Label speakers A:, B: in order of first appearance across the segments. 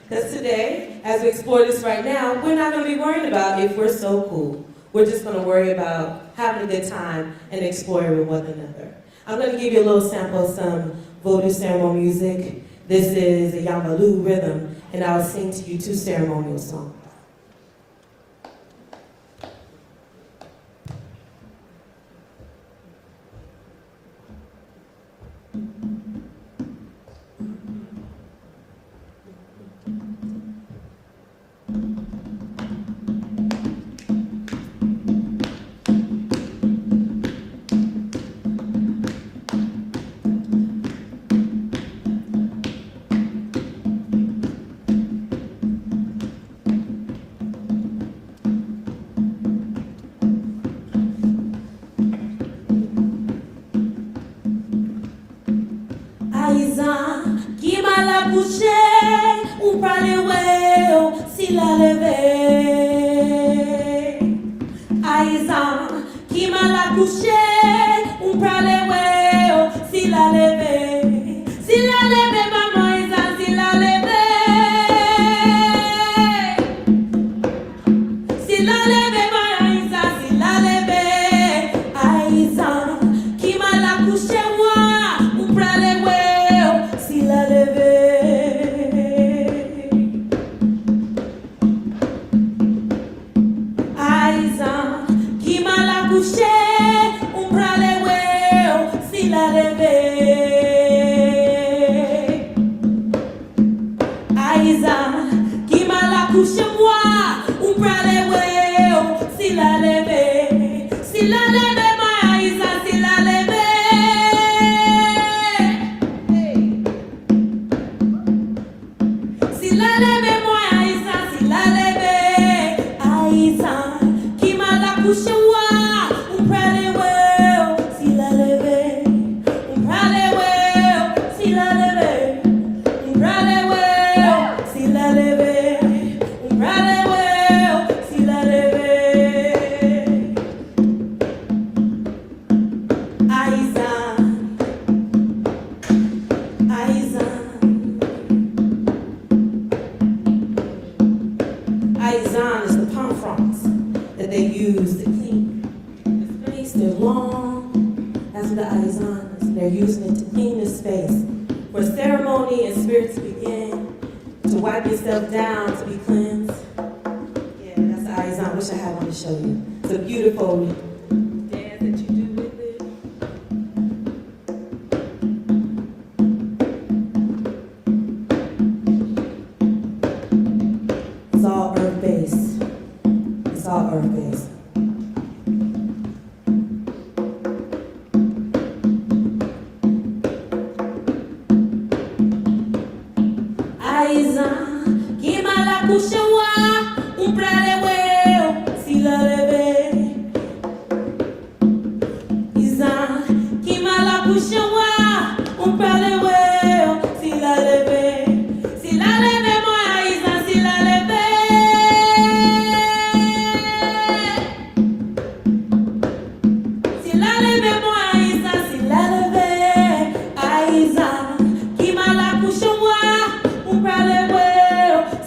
A: Because today, as we explore this right now, we're not going to be worried about if we're so cool. We're just going to worry about having a good time and exploring with one another. I'm going to give you a little sample of some Vodou ceremonial music. This is a Yamalu rhythm, and I'll sing to you 2 ceremonial songs.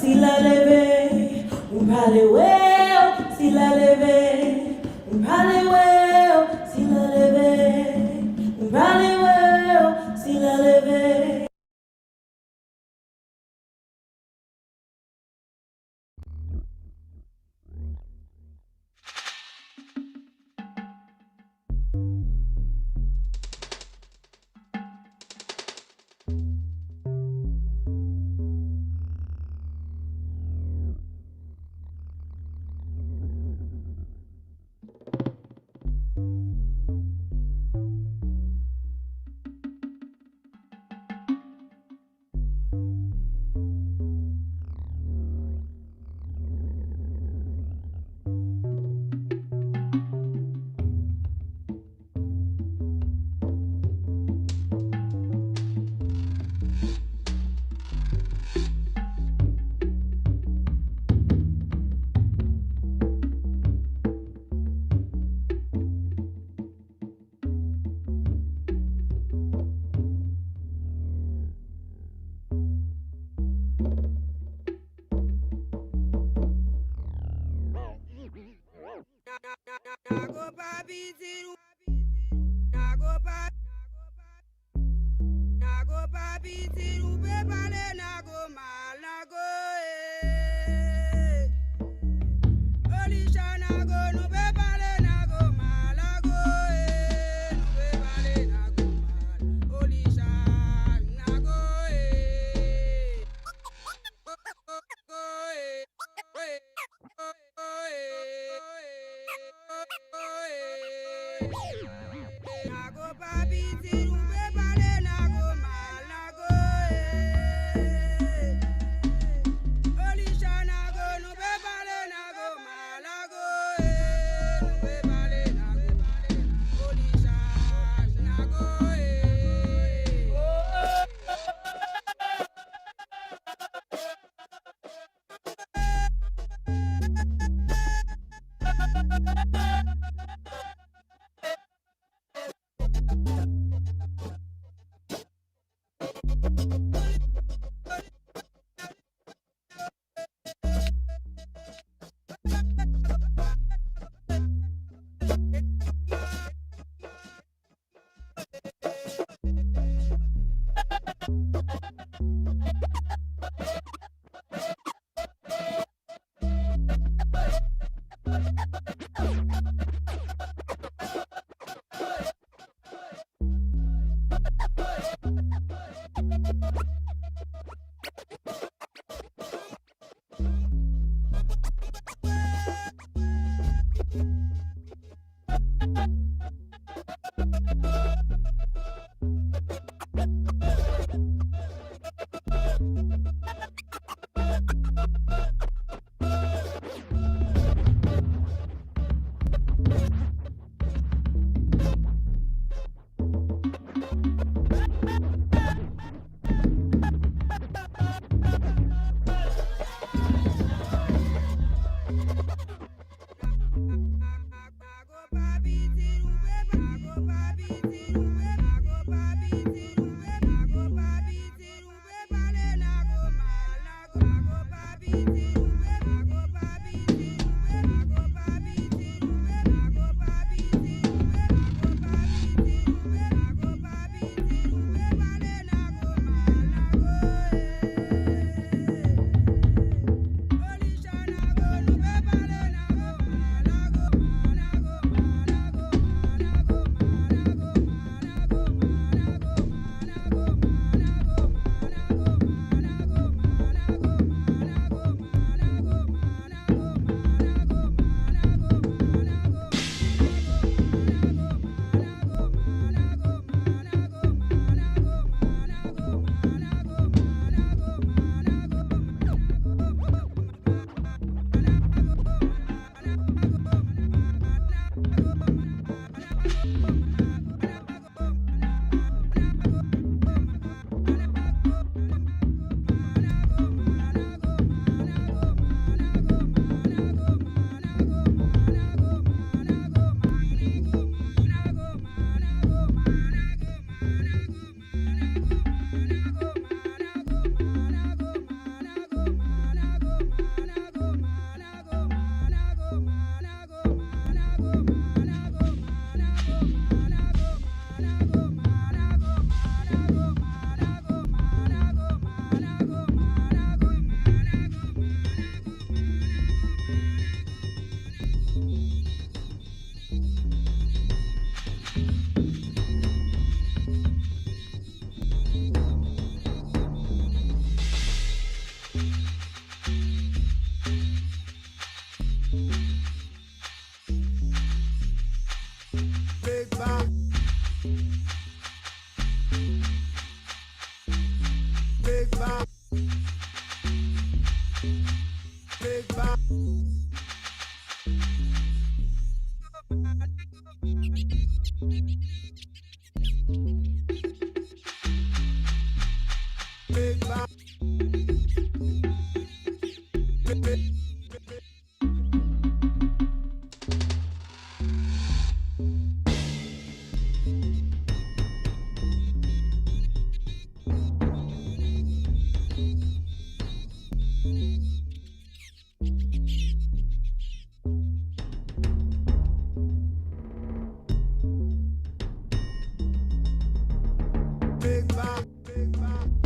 B: Si la leve Big bang, big bang.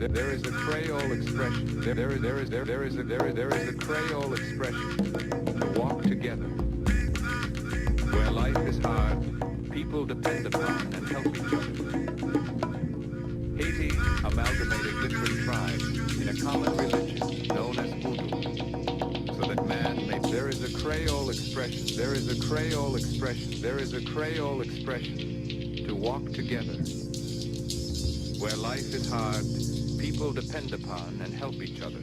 B: There is a Creole expression. There is a Creole expression. There is a Creole expression. To walk together. Where life is hard, people depend upon and help each other. Haiti amalgamated different tribes in a common religion known as Vodou, so that man may. There is a Creole expression. There is a Creole expression. There is a Creole expression. To walk together. Where life is hard, people depend upon and help each other.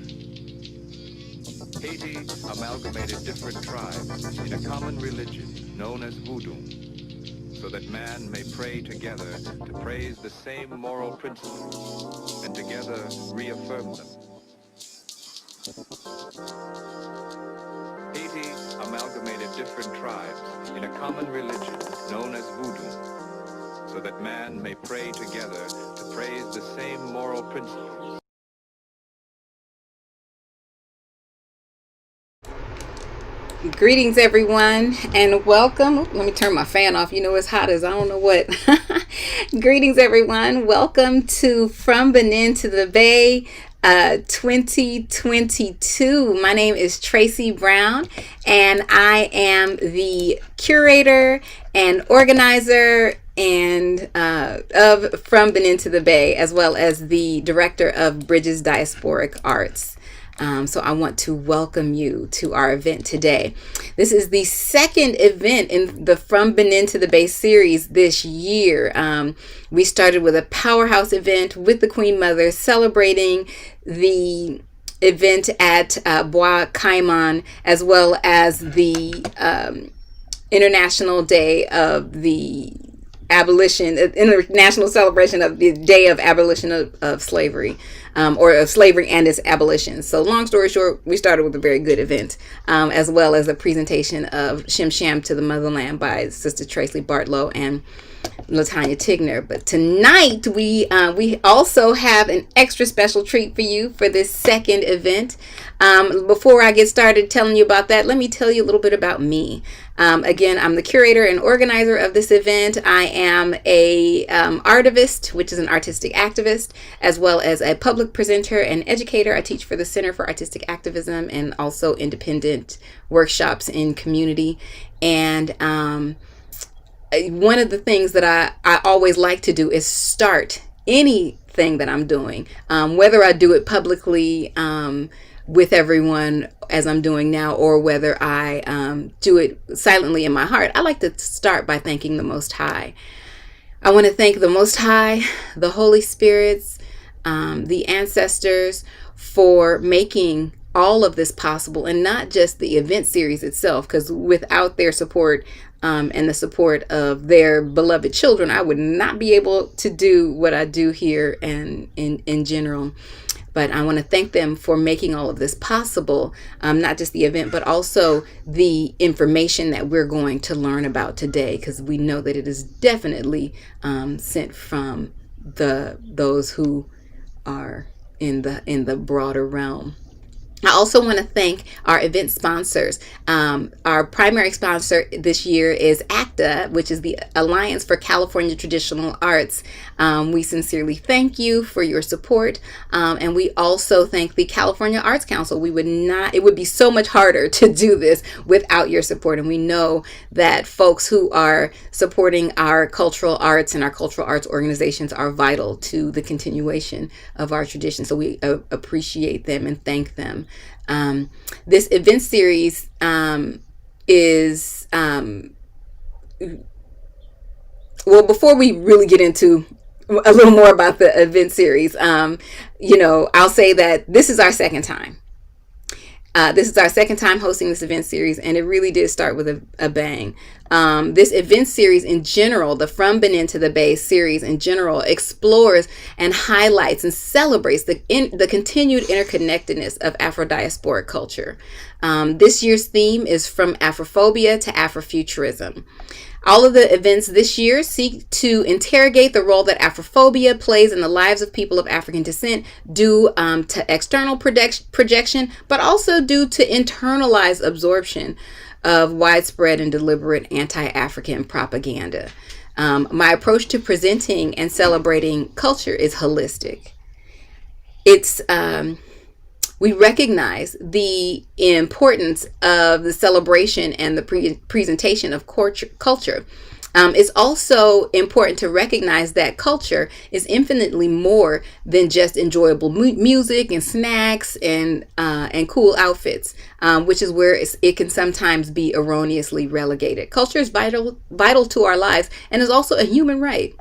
B: Haiti amalgamated different tribes in a common religion known as Vodou, so that man may pray together to praise the same moral principles and together reaffirm them. Haiti amalgamated different tribes in a common religion known as Vodou, so that man may pray together to praise the same moral principles.
C: Greetings, everyone, and welcome. Let me turn my fan off. You know, it's hot as I don't know what. Greetings, everyone. Welcome to From Benin to the Bay 2022. My name is Tracy Brown, and I am the curator and organizer and of From Benin to the Bay, as well as the director of Bridges Diasporic Arts. So I want to welcome you to our event today. This is the second event in the From Benin to the Bay series this year. We started with a powerhouse event with the Queen Mother celebrating the event at Bois Caiman, as well as the International Day of the Abolition, international celebration of the Day of Abolition of Slavery, or of slavery and its abolition. So long story short, we started with a very good event, as well as a presentation of Shim Sham to the Motherland by Sister Tracy Bartlow and Latanya Tigner. But tonight we also have an extra special treat for you for this second event. Before I get started telling you about that, let me tell you a little bit about me. Again, I'm the curator and organizer of this event. I am a artivist, which is an artistic activist, as well as a public presenter and educator. I teach for the Center for Artistic Activism and also independent workshops in community. And one of the things that I always like to do is start anything that I'm doing, whether I do it publicly with everyone as I'm doing now, or whether I do it silently in my heart. I like to start by thanking the Most High. I want to thank the Most High, the Holy Spirits, the ancestors for making all of this possible, and not just the event series itself, because without their support and the support of their beloved children, I would not be able to do what I do here and in general. But I want to thank them for making all of this possible, not just the event, but also the information that we're going to learn about today, because we know that it is definitely sent from those who are in the broader realm. I also want to thank our event sponsors. Our primary sponsor this year is ACTA, which is the Alliance for California Traditional Arts. We sincerely thank you for your support. And we also thank the California Arts Council. It would be so much harder to do this without your support. And we know that folks who are supporting our cultural arts and our cultural arts organizations are vital to the continuation of our tradition. So we appreciate them and thank them. This event series is well, before we really get into a little more about the event series, I'll say that this is our second time. This is our second time hosting this event series, and it really did start with a bang. This event series in general, the From Benin to the Bay series in general, explores and highlights and celebrates the continued interconnectedness of Afro-diasporic culture. This year's theme is From Afrophobia to Afrofuturism. All of the events this year seek to interrogate the role that Afrophobia plays in the lives of people of African descent due to external projection, but also due to internalized absorption of widespread and deliberate anti-African propaganda. My approach to presenting and celebrating culture is holistic. We recognize the importance of the celebration and the presentation of culture. It's also important to recognize that culture is infinitely more than just enjoyable music and snacks and cool outfits, which is where it can sometimes be erroneously relegated. Culture is vital to our lives and is also a human right.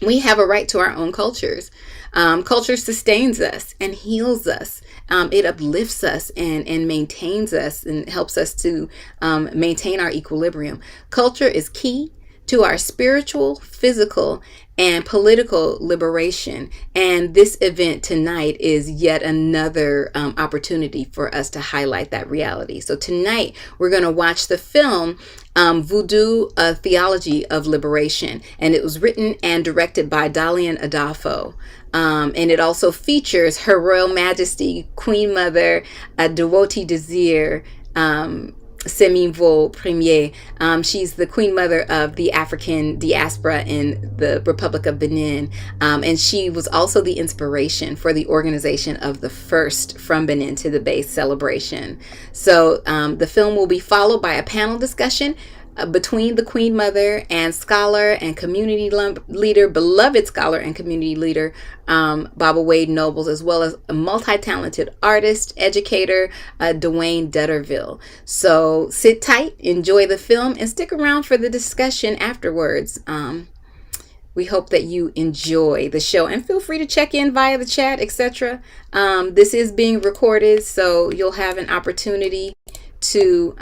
C: We have a right to our own cultures. Culture sustains us and heals us. It uplifts us and maintains us and helps us to maintain our equilibrium. Culture is key to our spiritual, physical, and political liberation. And this event tonight is yet another opportunity for us to highlight that reality. So tonight we're going to watch the film Vodou, A Theology of Liberation. And it was written and directed by Duane Detterville. And it also features Her Royal Majesty Queen Mother Duane Detterville, Seminvo Premier. She's the Queen Mother of the African diaspora in the Republic of Benin. And she was also the inspiration for the organization of the first From Benin to the Bay celebration. So the film will be followed by a panel discussion between the Queen Mother and scholar and community leader, beloved scholar and community leader, Baba Wade Nobles, as well as a multi-talented artist, educator, Duane Detterville. So sit tight, enjoy the film, and stick around for the discussion afterwards. We hope that you enjoy the show, and feel free to check in via the chat, etc. This is being recorded, so you'll have an opportunity to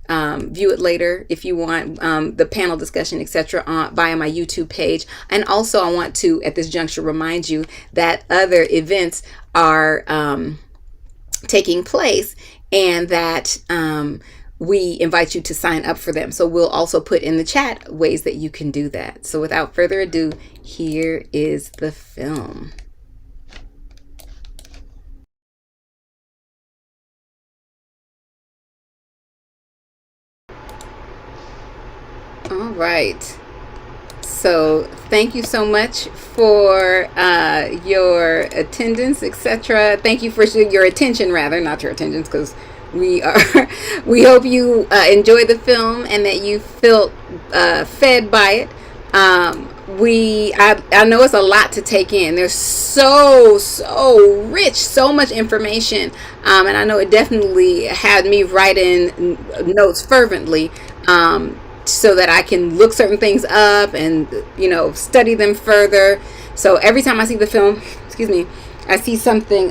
C: view it later if you want, the panel discussion, etc., via my YouTube page. And also, I want to, at this juncture, remind you that other events are taking place, and that we invite you to sign up for them. So we'll also put in the chat ways that you can do that. So without further ado, here is the film. All right. So thank you so much for your attendance, etc. Thank you for your attention, rather, not your attendance, because we hope you enjoyed the film and that you felt fed by it. I know it's a lot to take in. There's so rich, so much information, and I know it definitely had me writing notes fervently, so that I can look certain things up and study them further. So every time I see the film, excuse me, I see something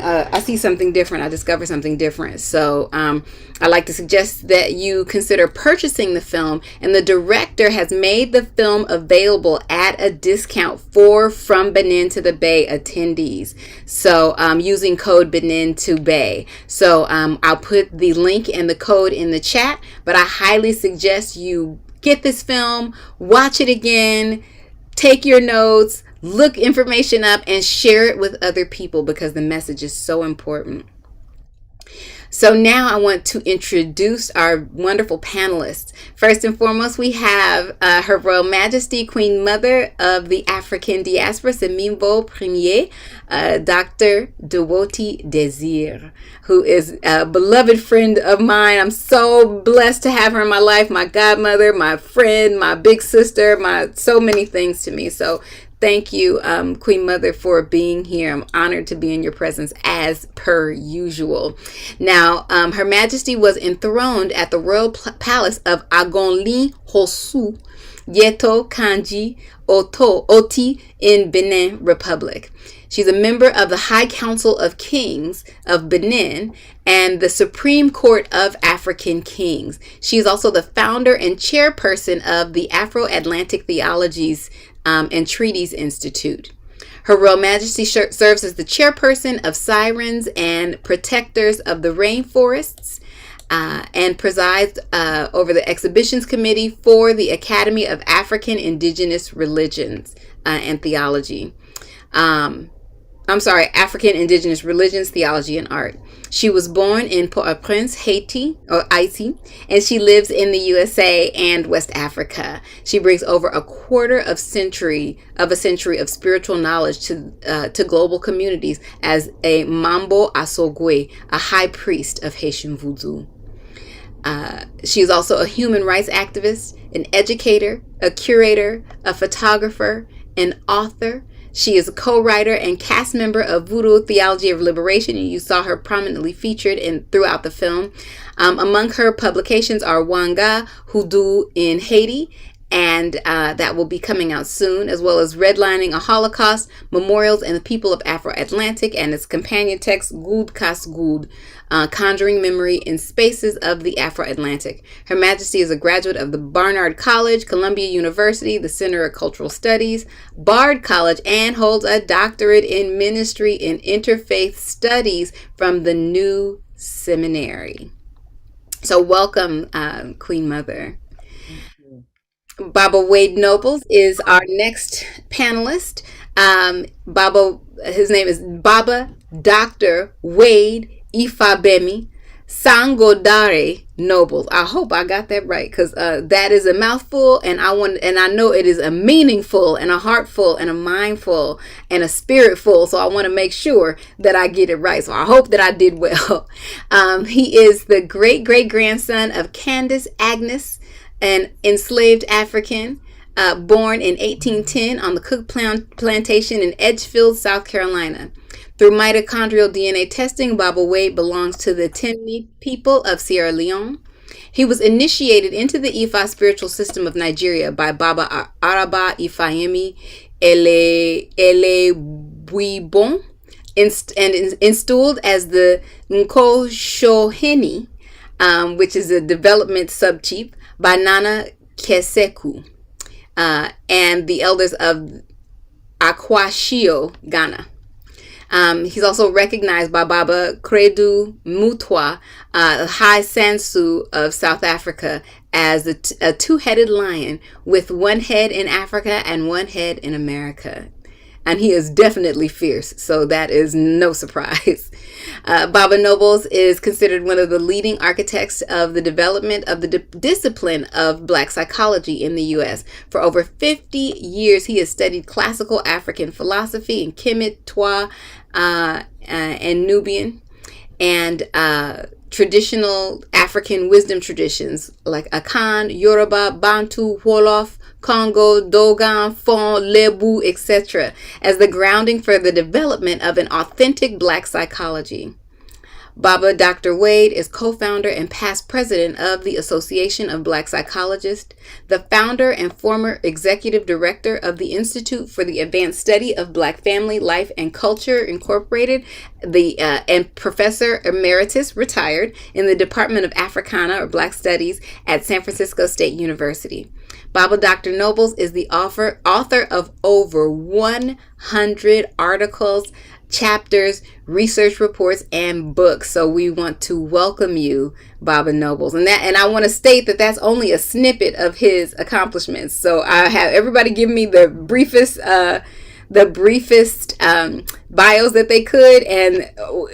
C: different. I discover something different. So I like to suggest that you consider purchasing the film, and the director has made the film available at a discount for From Benin to the Bay attendees. So using code Benin to Bay. So I'll put the link and the code in the chat, but I highly suggest you get this film, watch it again, take your notes, look information up, and share it with other people, because the message is so important. So now I want to introduce our wonderful panelists. First and foremost, we have Her Royal Majesty Queen Mother of the African Diaspora, Semimbo Premier, Dr. Duane Detterville, who is a beloved friend of mine. I'm so blessed to have her in my life, my godmother, my friend, my big sister, so many things to me. So thank you, Queen Mother, for being here. I'm honored to be in your presence as per usual. Now, Her Majesty was enthroned at the Royal Palace of Agonli Hosu, Yeto Kanji Oti in Benin Republic. She's a member of the High Council of Kings of Benin and the Supreme Court of African Kings. She is also the founder and chairperson of the Afro-Atlantic Theologies and Treaties Institute. Her Royal Majesty serves as the chairperson of Sirens and Protectors of the Rainforests, and presides over the exhibitions committee for the Academy of African Indigenous Religions and Theology. African Indigenous Religions, Theology, and Art. She was born in Port-au-Prince, Haiti, and she lives in the USA and West Africa. She brings over a quarter of a century of spiritual knowledge to global communities as a Mambo Asogwe, a high priest of Haitian Vodou. She is also a human rights activist, an educator, a curator, a photographer, an author. She is a co-writer and cast member of Vodou, Theology of Liberation, and you saw her prominently featured throughout the film. Among her publications are Wanga, Houdou in Haiti, and that will be coming out soon, as well as Redlining a Holocaust, Memorials and the People of Afro-Atlantic, and its companion text, Goud Kas Goud, Conjuring Memory in Spaces of the Afro-Atlantic. Her Majesty is a graduate of the Barnard College, Columbia University, the Center of Cultural Studies, Bard College, and holds a doctorate in ministry and interfaith studies from the New Seminary. So welcome, Queen Mother. Baba Wade Nobles is our next panelist. His name is Baba Dr. Wade Ifabemi Sangodare Nobles. I hope I got that right, because that is a mouthful, and I know it is a meaningful and a heartful and a mindful and a spiritful. So I want to make sure that I get it right. So I hope that I did well. He is the great grandson of Candace Agnes, an enslaved African, born in 1810 on the Cook Plantation in Edgefield, South Carolina. Through mitochondrial DNA testing, Baba Wade belongs to the Temni people of Sierra Leone. He was initiated into the Ifa spiritual system of Nigeria by Baba Araba Ifayemi Elebuibon and installed as the Nko Shoheni, which is a development sub-chief, by Nana Keseku and the elders of Akwashio, Ghana. He's also recognized by Baba Credu Mutwa, High Sansu of South Africa, as a two-headed lion with one head in Africa and one head in America. And he is definitely fierce, so that is no surprise. Baba Nobles is considered one of the leading architects of the development of the discipline of Black psychology in the U.S. For over 50 years, he has studied classical African philosophy in Kemet, Twa, and Nubian, and traditional African wisdom traditions like Akan, Yoruba, Bantu, Wolof, Congo, Dogon, Fon, Lebu, etc., as the grounding for the development of an authentic Black psychology. Baba Dr. Wade is co-founder and past president of the Association of Black Psychologists, the founder and former executive director of the Institute for the Advanced Study of Black Family, Life, and Culture, Incorporated, and professor emeritus, retired, in the Department of Africana or Black Studies at San Francisco State University. Baba Dr. Nobles is the author of over 100 articles, chapters, research reports, and books. So we want to welcome you, Baba Nobles. And I want to state that that's only a snippet of his accomplishments. So I have everybody give me the briefest bios that they could, and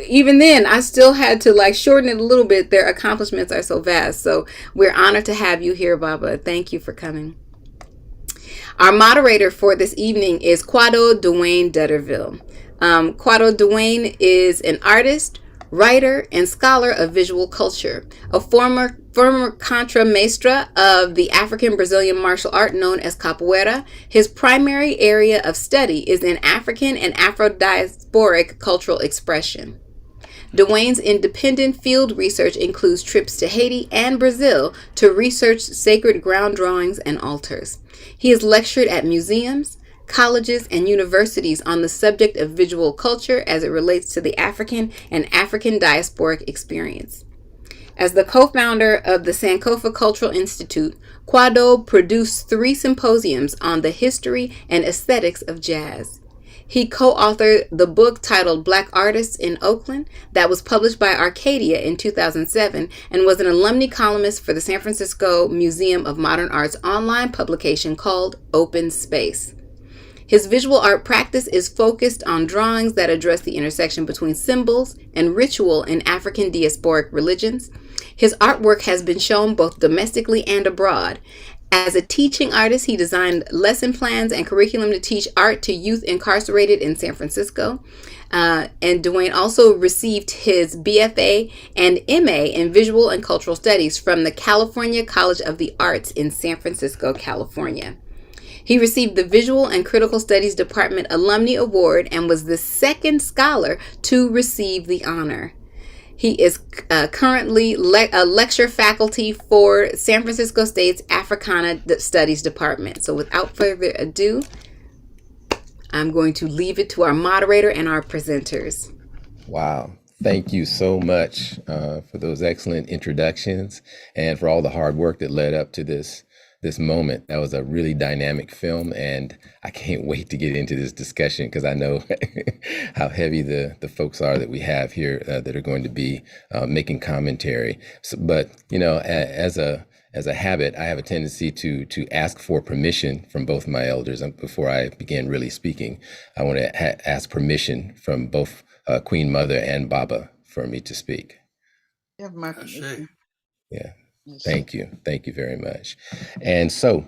C: even then I still had to shorten it a little bit. Their accomplishments are so vast. So we're honored to have you here, Baba. Thank you for coming. Our moderator for this evening is Duane Detterville. Duane is an artist, writer, and scholar of visual culture, a former contra maestra of the African Brazilian martial art known as capoeira. His primary area of study is in African and Afro-diasporic cultural expression. Duane's independent field research includes trips to Haiti and Brazil to research sacred ground drawings and altars. He has lectured at museums, colleges, and universities on the subject of visual culture as it relates to the African and African diasporic experience. As the co-founder of the Sankofa Cultural Institute, Quado produced 3 symposiums on the history and aesthetics of jazz. He co-authored the book titled Black Artists in Oakland that was published by Arcadia in 2007 and was an alumni columnist for the San Francisco Museum of Modern Art's online publication called Open Space. His visual art practice is focused on drawings that address the intersection between symbols and ritual in African diasporic religions. His artwork has been shown both domestically and abroad. As a teaching artist, he designed lesson plans and curriculum to teach art to youth incarcerated in San Francisco. And Duane also received his BFA and MA in Visual and Cultural Studies from the California College of the Arts in San Francisco, California. He received the Visual and Critical Studies Department Alumni Award and was the second scholar to receive the honor. He is currently a lecture faculty for San Francisco State's Africana Studies Department. So without further ado, I'm going to leave it to our moderator and our presenters.
D: Wow. Thank you so much for those excellent introductions and for all the hard work that led up to this moment. That was a really dynamic film, and I can't wait to get into this discussion because I know how heavy the folks are that we have here that are going to be making commentary. But as a habit, I have a tendency to ask for permission from both my elders before I begin really speaking. I want to ask permission from both Queen Mother and Baba for me to speak.
E: You have my permission.
D: Yeah. Thank you. Thank you very much. And so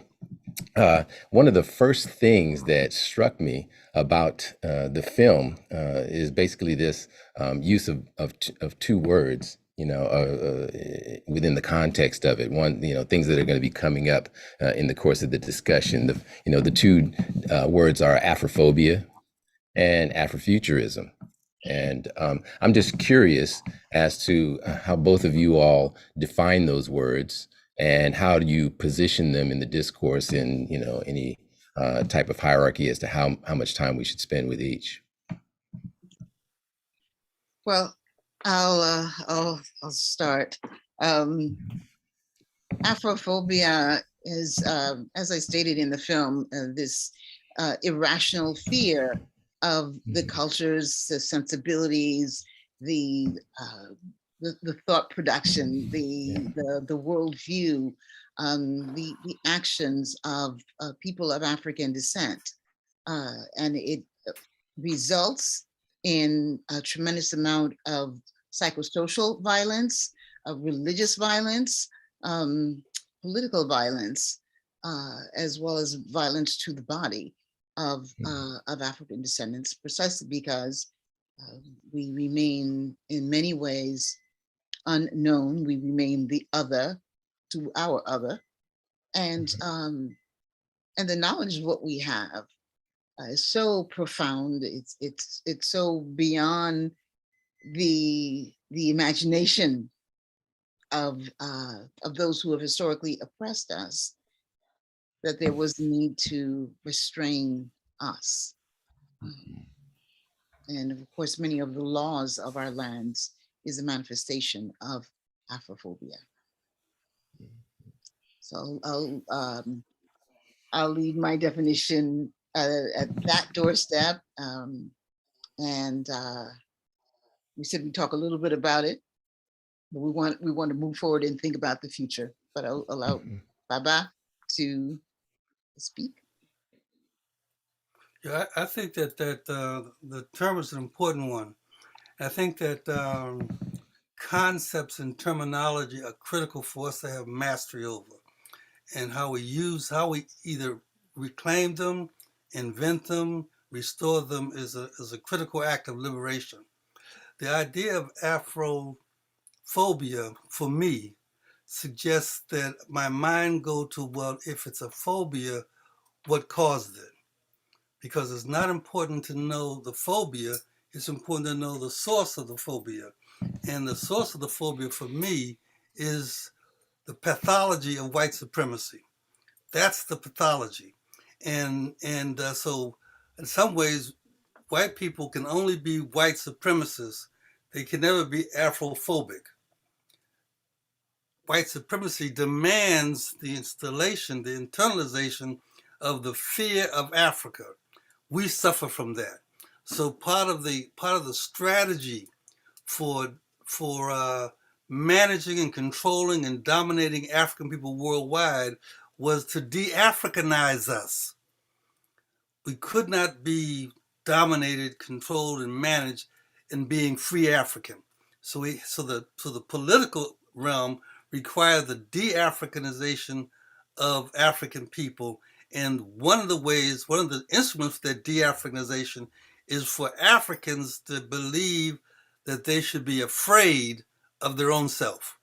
D: one of the first things that struck me about the film is basically this use of 2 words, within the context of it. One, things that are going to be coming up in the course of the discussion. The 2 words are Afrophobia and Afrofuturism. And I'm just curious as to how both of you all define those words and how do you position them in the discourse in, any type of hierarchy as to how much time we should spend with each.
E: Well, I'll start. Afrophobia is, as I stated in the film, this irrational fear of the cultures, the sensibilities, the thought production, the worldview, the actions of people of African descent, and it results in a tremendous amount of psychosocial violence, of religious violence, political violence, as well as violence to the body of African descendants, precisely because we remain in many ways unknown. We remain the other to our other, and the knowledge of what we have is so profound. It's so beyond the imagination of those who have historically oppressed us, that there was a need to restrain us. And of course, many of the laws of our lands is a manifestation of Afrophobia. So I'll leave my definition at that doorstep. And we said we talk a little bit about it, but we want to move forward and think about the future. But I'll allow Baba to speak.
F: Yeah, I think that the term is an important one. I think that concepts and terminology are critical for us to have mastery over, and how we either reclaim them, invent them, restore them is a critical act of liberation. The idea of Afrophobia for me suggests that my mind go to, well, if it's a phobia, what caused it? Because it's not important to know the phobia, it's important to know the source of the phobia. And the source of the phobia for me is the pathology of white supremacy. That's the pathology. And so in some ways, white people can only be white supremacists. They can never be Afrophobic. White supremacy demands the installation, the internalization of the fear of Africa. We suffer from that. So part of the strategy for managing and controlling and dominating African people worldwide was to de-Africanize us. We could not be dominated, controlled, and managed in being free African. So the political realm required the de-Africanization of African people. And one of the instruments for that de-Africanization is for Africans to believe that they should be afraid of their own self.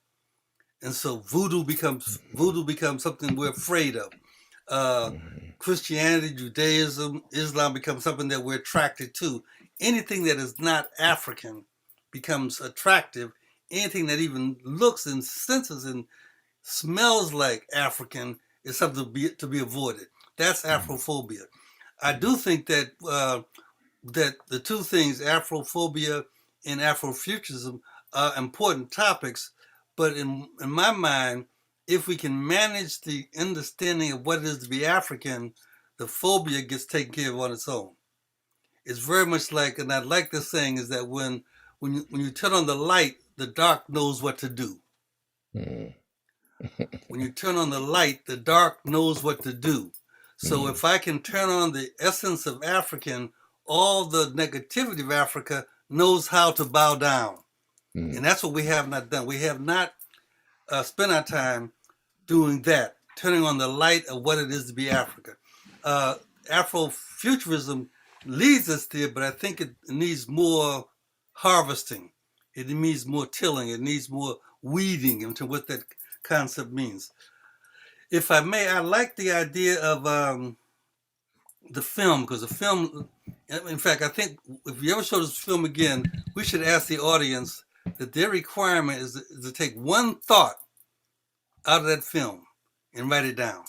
F: And so voodoo becomes something we're afraid of. Christianity, Judaism, Islam becomes something that we're attracted to. Anything that is not African becomes attractive. Anything that even looks and senses and smells like African is something to be avoided. That's Afrophobia. I do think that that the two things, Afrophobia and Afrofuturism, are important topics. But in my mind, if we can manage the understanding of what it is to be African, the phobia gets taken care of on its own. It's very much like, and I like this saying, is that when you turn on the light, the dark knows what to do. When you turn on the light, the dark knows what to do. So if I can turn on the essence of African, all the negativity of Africa knows how to bow down. And that's what we have not done. We have not spent our time doing that, turning on the light of what it is to be Africa. Afrofuturism leads us there, but I think it needs more harvesting. It needs more tilling. It needs more weeding into what that concept means. If I may, I like the idea of the film, because the film, in fact, I think if you ever show this film again, we should ask the audience that their requirement is to take one thought out of that film and write it down,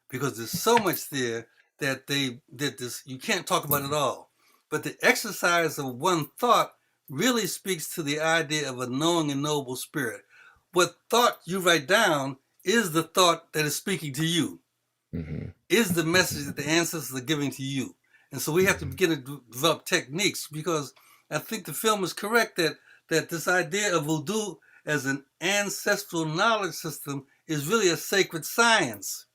F: because there's so much there that they did this, you can't talk about it all. But the exercise of one thought really speaks to the idea of a knowing and noble spirit. What thought you write down is the thought that is speaking to you, is the message that the ancestors are giving to you. And so we have to begin to develop techniques, because I think the film is correct that this idea of Vodou as an ancestral knowledge system is really a sacred science.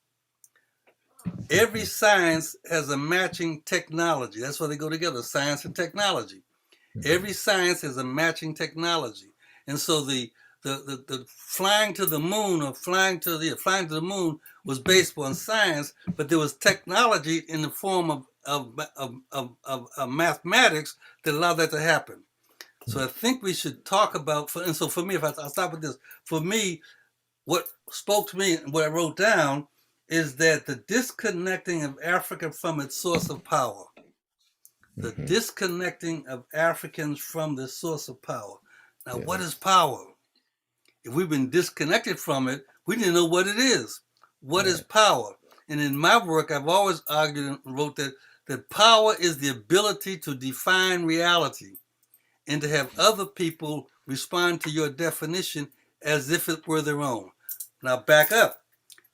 F: Every science has a matching technology. That's why they go together, science and technology. Every science has a matching technology. And so the flying to the moon or flying to the moon was based on science, but there was technology in the form of mathematics that allowed that to happen. So I think we should talk about, and so for me, if I'll stop with this, for me, what spoke to me and what I wrote down is that the disconnecting of Africa from its source of power. The disconnecting of Africans from the source of power. Now, what is power? If we've been disconnected from it, we didn't know what it is. What is power? And in my work, I've always argued and wrote that power is the ability to define reality and to have other people respond to your definition as if it were their own. Now, back up.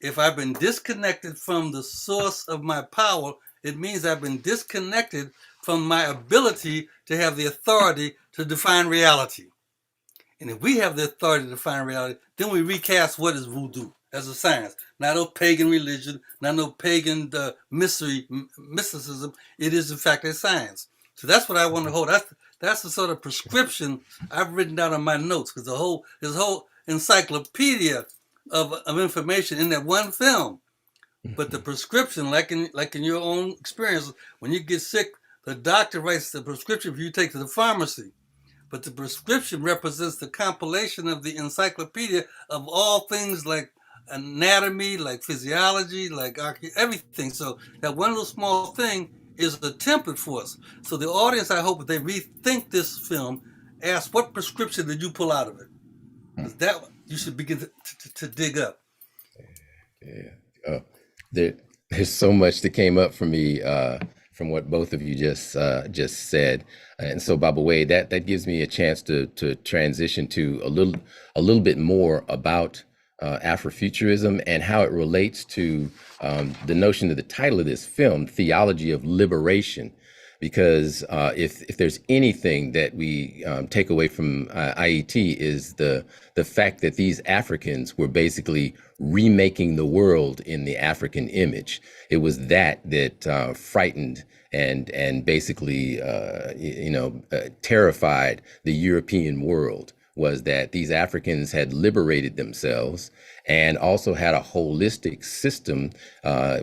F: If I've been disconnected from the source of my power, it means I've been disconnected from my ability to have the authority to define reality. And if we have the authority to define reality, then we recast what is voodoo as a science. Not no pagan religion, not no pagan mysticism. It is, in fact, a science. So that's what I want to hold. That's the sort of prescription I've written down on my notes, because there's a whole encyclopedia of information in that one film. But the prescription, like in your own experience, when you get sick, the doctor writes the prescription for you to take to the pharmacy. But the prescription represents the compilation of the encyclopedia of all things like anatomy, like physiology, like everything. So that one little small thing is the template for us. So the audience, I hope, if they rethink this film, ask, what prescription did you pull out of it? Because that you should begin to dig up.
D: Yeah. There's so much that came up for me from what both of you just said, and so by the way, that gives me a chance to transition to a little bit more about Afrofuturism and how it relates to the notion of the title of this film, Theology of Liberation. Because if there's anything that we take away from IET is the fact that these Africans were basically remaking the world in the African image. It was that frightened and basically terrified the European world, was that these Africans had liberated themselves and also had a holistic system,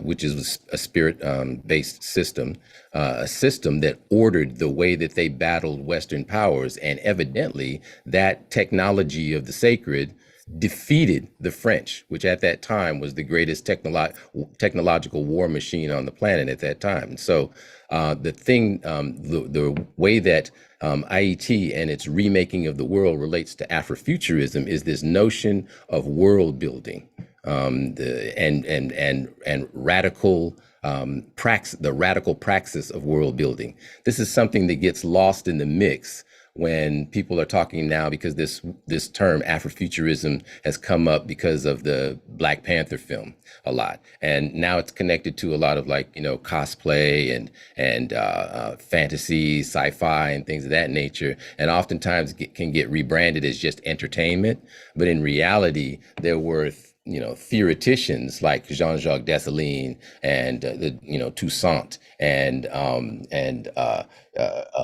D: which is a spirit-based system, a system that ordered the way that they battled Western powers. And evidently, that technology of the sacred defeated the French, which at that time was the greatest technological war machine on the planet at that time. And so the way that IET and its remaking of the world relates to Afrofuturism is this notion of world building, and radical the radical praxis of world building. This is something that gets lost in the mix when people are talking now, because this term Afrofuturism has come up because of the Black Panther film a lot, and now it's connected to a lot of cosplay and fantasy, sci-fi, and things of that nature, and oftentimes can get rebranded as just entertainment. But in reality, there were theoreticians like Jean-Jacques Dessalines and Toussaint and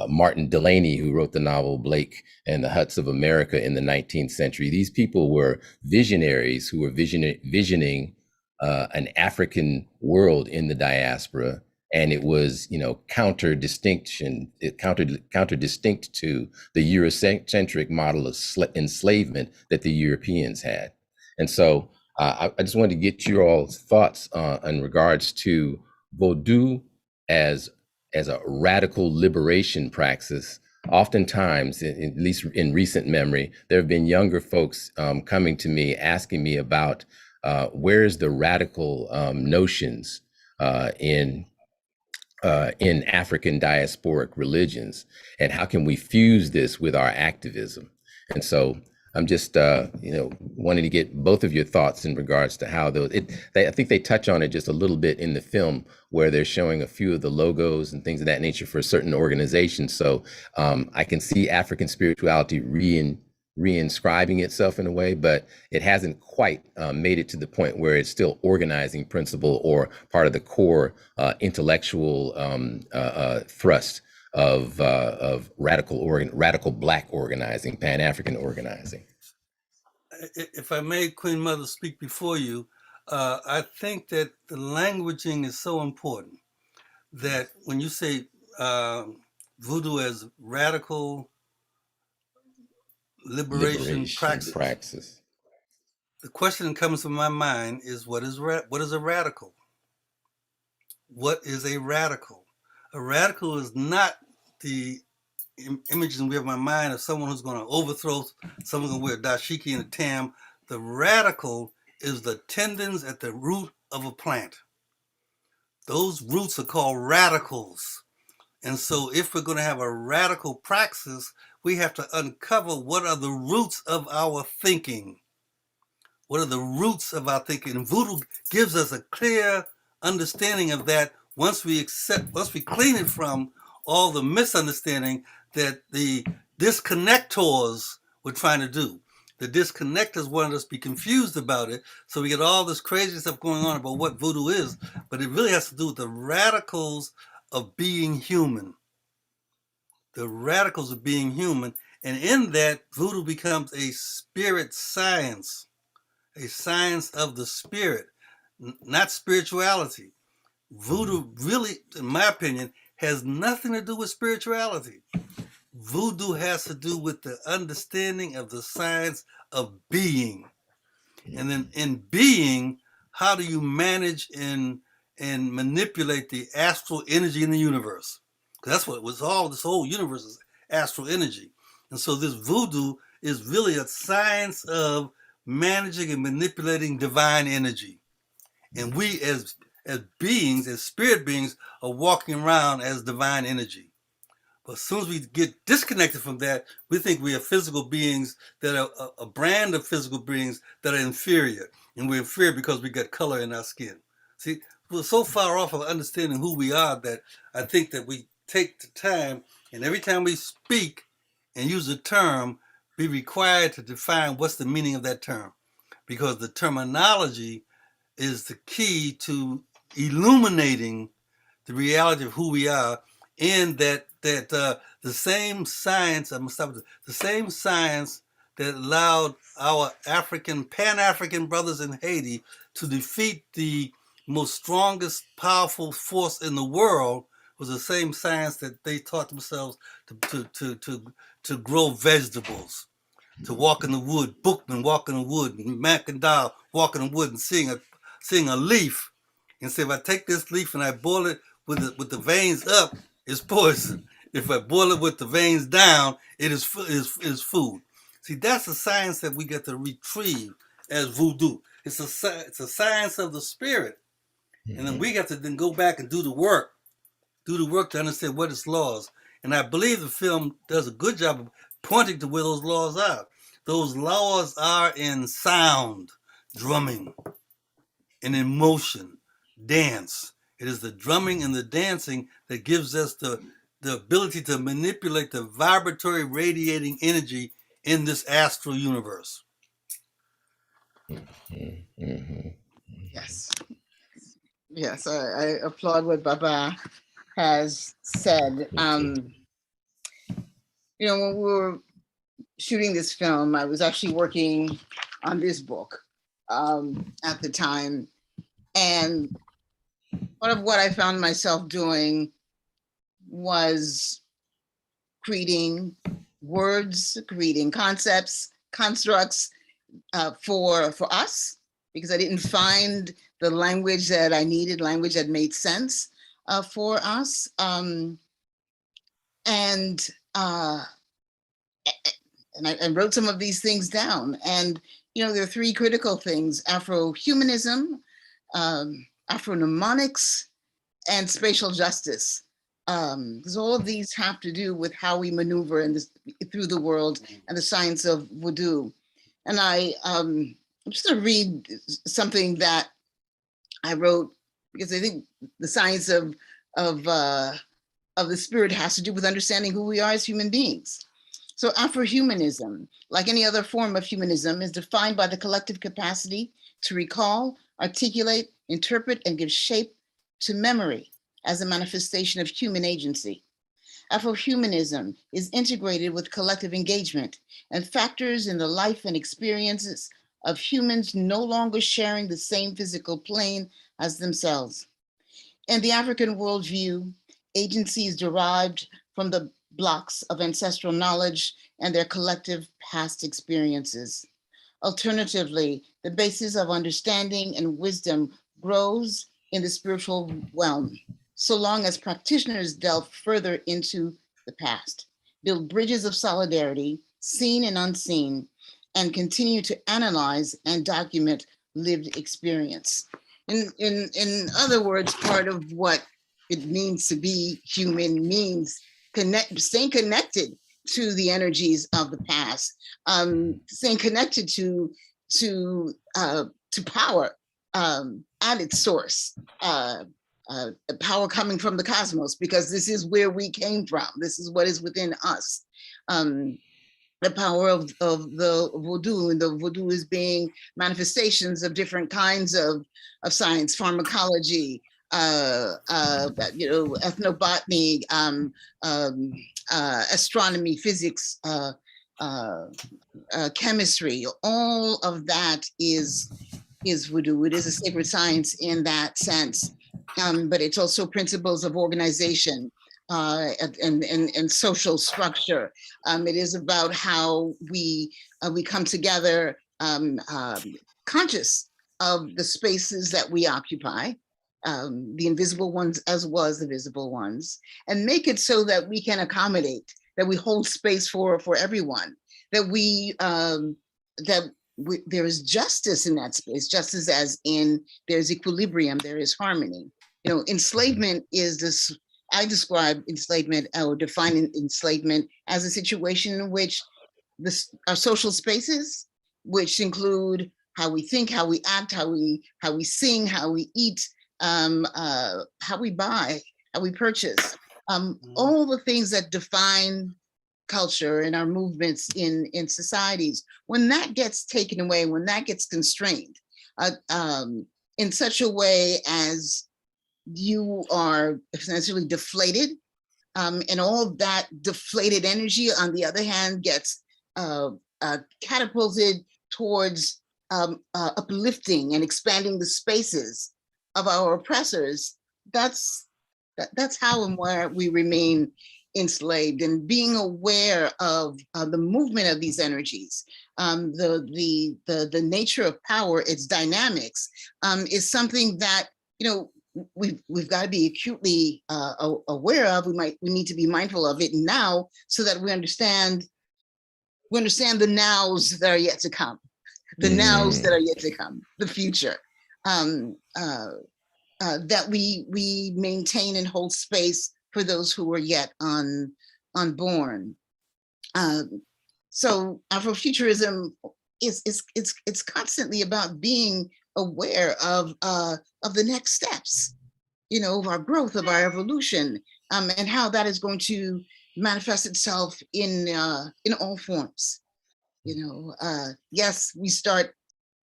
D: Martin Delany, who wrote the novel Blake and the Huts of America in the 19th century. These people were visionaries who were visioning an African world in the diaspora, and it was counter-distinct to the Eurocentric model of enslavement that the Europeans had. And so I just wanted to get your all's thoughts in regards to Vodou as a radical liberation praxis. Oftentimes, at least in recent memory, there have been younger folks coming to me asking me about where's the radical notions in African diasporic religions, and how can we fuse this with our activism? And so I'm just, wanting to get both of your thoughts in regards to how those. I think they touch on it just a little bit in the film, where they're showing a few of the logos and things of that nature for certain organizations. So I can see African spirituality reinscribing itself in a way, but it hasn't quite made it to the point where it's still organizing principle or part of the core intellectual thrust of radical Black organizing, Pan-African organizing.
F: If I may, Queen Mother, speak before you, I think that the languaging is so important that when you say voodoo as radical liberation praxis, the question that comes to my mind is what is a radical? What is a radical? A radical is not the images we have in my mind of someone who's going to overthrow, someone going to wear a dashiki and a tam. The radical is the tendons at the root of a plant. Those roots are called radicals. And so if we're going to have a radical praxis, we have to uncover what are the roots of our thinking. What are the roots of our thinking? And voodoo gives us a clear understanding of that once we clean it from all the misunderstanding that the disconnectors were trying to do. The disconnectors wanted us to be confused about it, so we get all this crazy stuff going on about what voodoo is, but it really has to do with the radicals of being human. The radicals of being human, and in that, voodoo becomes a spirit science, a science of the spirit, not spirituality. Voodoo really, in my opinion, has nothing to do with spirituality. Voodoo has to do with the understanding of the science of being. And then in being, how do you manage and manipulate the astral energy in the universe? Because that's what it was all, this whole universe is astral energy. And so this voodoo is really a science of managing and manipulating divine energy. And we as beings, as spirit beings, are walking around as divine energy. But as soon as we get disconnected from that, we think we are physical beings that are a brand of physical beings that are inferior. And we're inferior because we got color in our skin. See, we're so far off of understanding who we are that I think that we take the time, and every time we speak and use a term, be required to define what's the meaning of that term. Because the terminology is the key to illuminating the reality of who we are, and that the same science, the same science that allowed our Pan-African brothers in Haiti to defeat the most strongest, powerful force in the world was the same science that they taught themselves to grow vegetables, to walk in the wood, Bookman walk in the wood, and Mackandal walk in the wood and seeing a leaf, and say, if I take this leaf and I boil it with the veins up, it's poison. If I boil it with the veins down, it is food. See, that's the science that we get to retrieve as voodoo. It's a science of the spirit. Mm-hmm. And then we have to then go back and do the work to understand what its laws. And I believe the film does a good job of pointing to where those laws are. Those laws are in sound, drumming, and in motion, dance. It is the drumming and the dancing that gives us the ability to manipulate the vibratory radiating energy in this astral universe.
E: Mm-hmm. Yes, I applaud what Baba has said. When we were shooting this film, I was actually working on this book at the time. And part of what I found myself doing was creating words, creating concepts, constructs for us, because I didn't find the language that I needed, language that made sense. for us. And I wrote some of these things down. And, you know, there are three critical things: Afro-humanism, Afro-mnemonics, and spatial justice. Because all of these have to do with how we maneuver in this, through the world, and the science of Vodou. And I'm just going to read something that I wrote, because I think the science of the spirit has to do with understanding who we are as human beings. So Afrohumanism, like any other form of humanism, is defined by the collective capacity to recall, articulate, interpret, and give shape to memory as a manifestation of human agency. Afrohumanism is integrated with collective engagement and factors in the life and experiences of humans no longer sharing the same physical plane as themselves. In the African worldview, agency is derived from the blocks of ancestral knowledge and their collective past experiences. Alternatively, the basis of understanding and wisdom grows in the spiritual realm, so long as practitioners delve further into the past, build bridges of solidarity, seen and unseen, and continue to analyze and document lived experience. In other words, part of what it means to be human means staying connected to the energies of the past, staying connected to power at its source, power coming from the cosmos, because this is where we came from. This is what is within us. The power of the Vodou, and the Vodou is being manifestations of different kinds of science, pharmacology, ethnobotany, astronomy, physics, chemistry. All of that is Vodou. It is a sacred science in that sense, but it's also principles of organization and social structure. It is about how we come together, conscious of the spaces that we occupy, the invisible ones as well as the visible ones, and make it so that we can accommodate, that we hold space for everyone, that there is justice in that space, justice as in there's equilibrium, there is harmony. You know, enslavement is this. I describe enslavement, or define enslavement as a situation in which our social spaces, which include how we think, how we act, how we sing, how we eat, how we buy, how we purchase, all the things that define culture and our movements in societies, when that gets taken away, when that gets constrained in such a way as you are essentially deflated, and all that deflated energy, on the other hand, gets catapulted towards uplifting and expanding the spaces of our oppressors. That's how and where we remain enslaved. And being aware of the movement of these energies, the nature of power, its dynamics, is something that, you know, we've got to be acutely aware of. We need to be mindful of it now, so that we understand the nows that are yet to come, the nows that are yet to come, the future, that we maintain and hold space for those who are yet unborn. So Afrofuturism it's constantly about being aware of the next steps, you know, of our growth, of our evolution, and how that is going to manifest itself in all forms. You know, yes, we start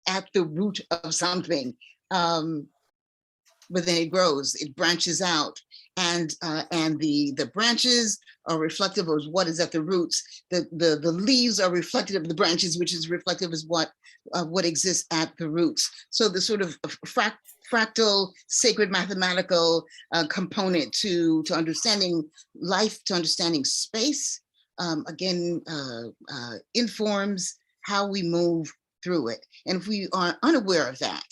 E: at the root of something, but then it grows, it branches out, and the branches are reflective of what is at the roots. The leaves are reflective of the branches, which is reflective of what exists at the roots. So the sort of fractal, sacred mathematical component to understanding life, to understanding space, again, informs how we move through it. And if we are unaware of that,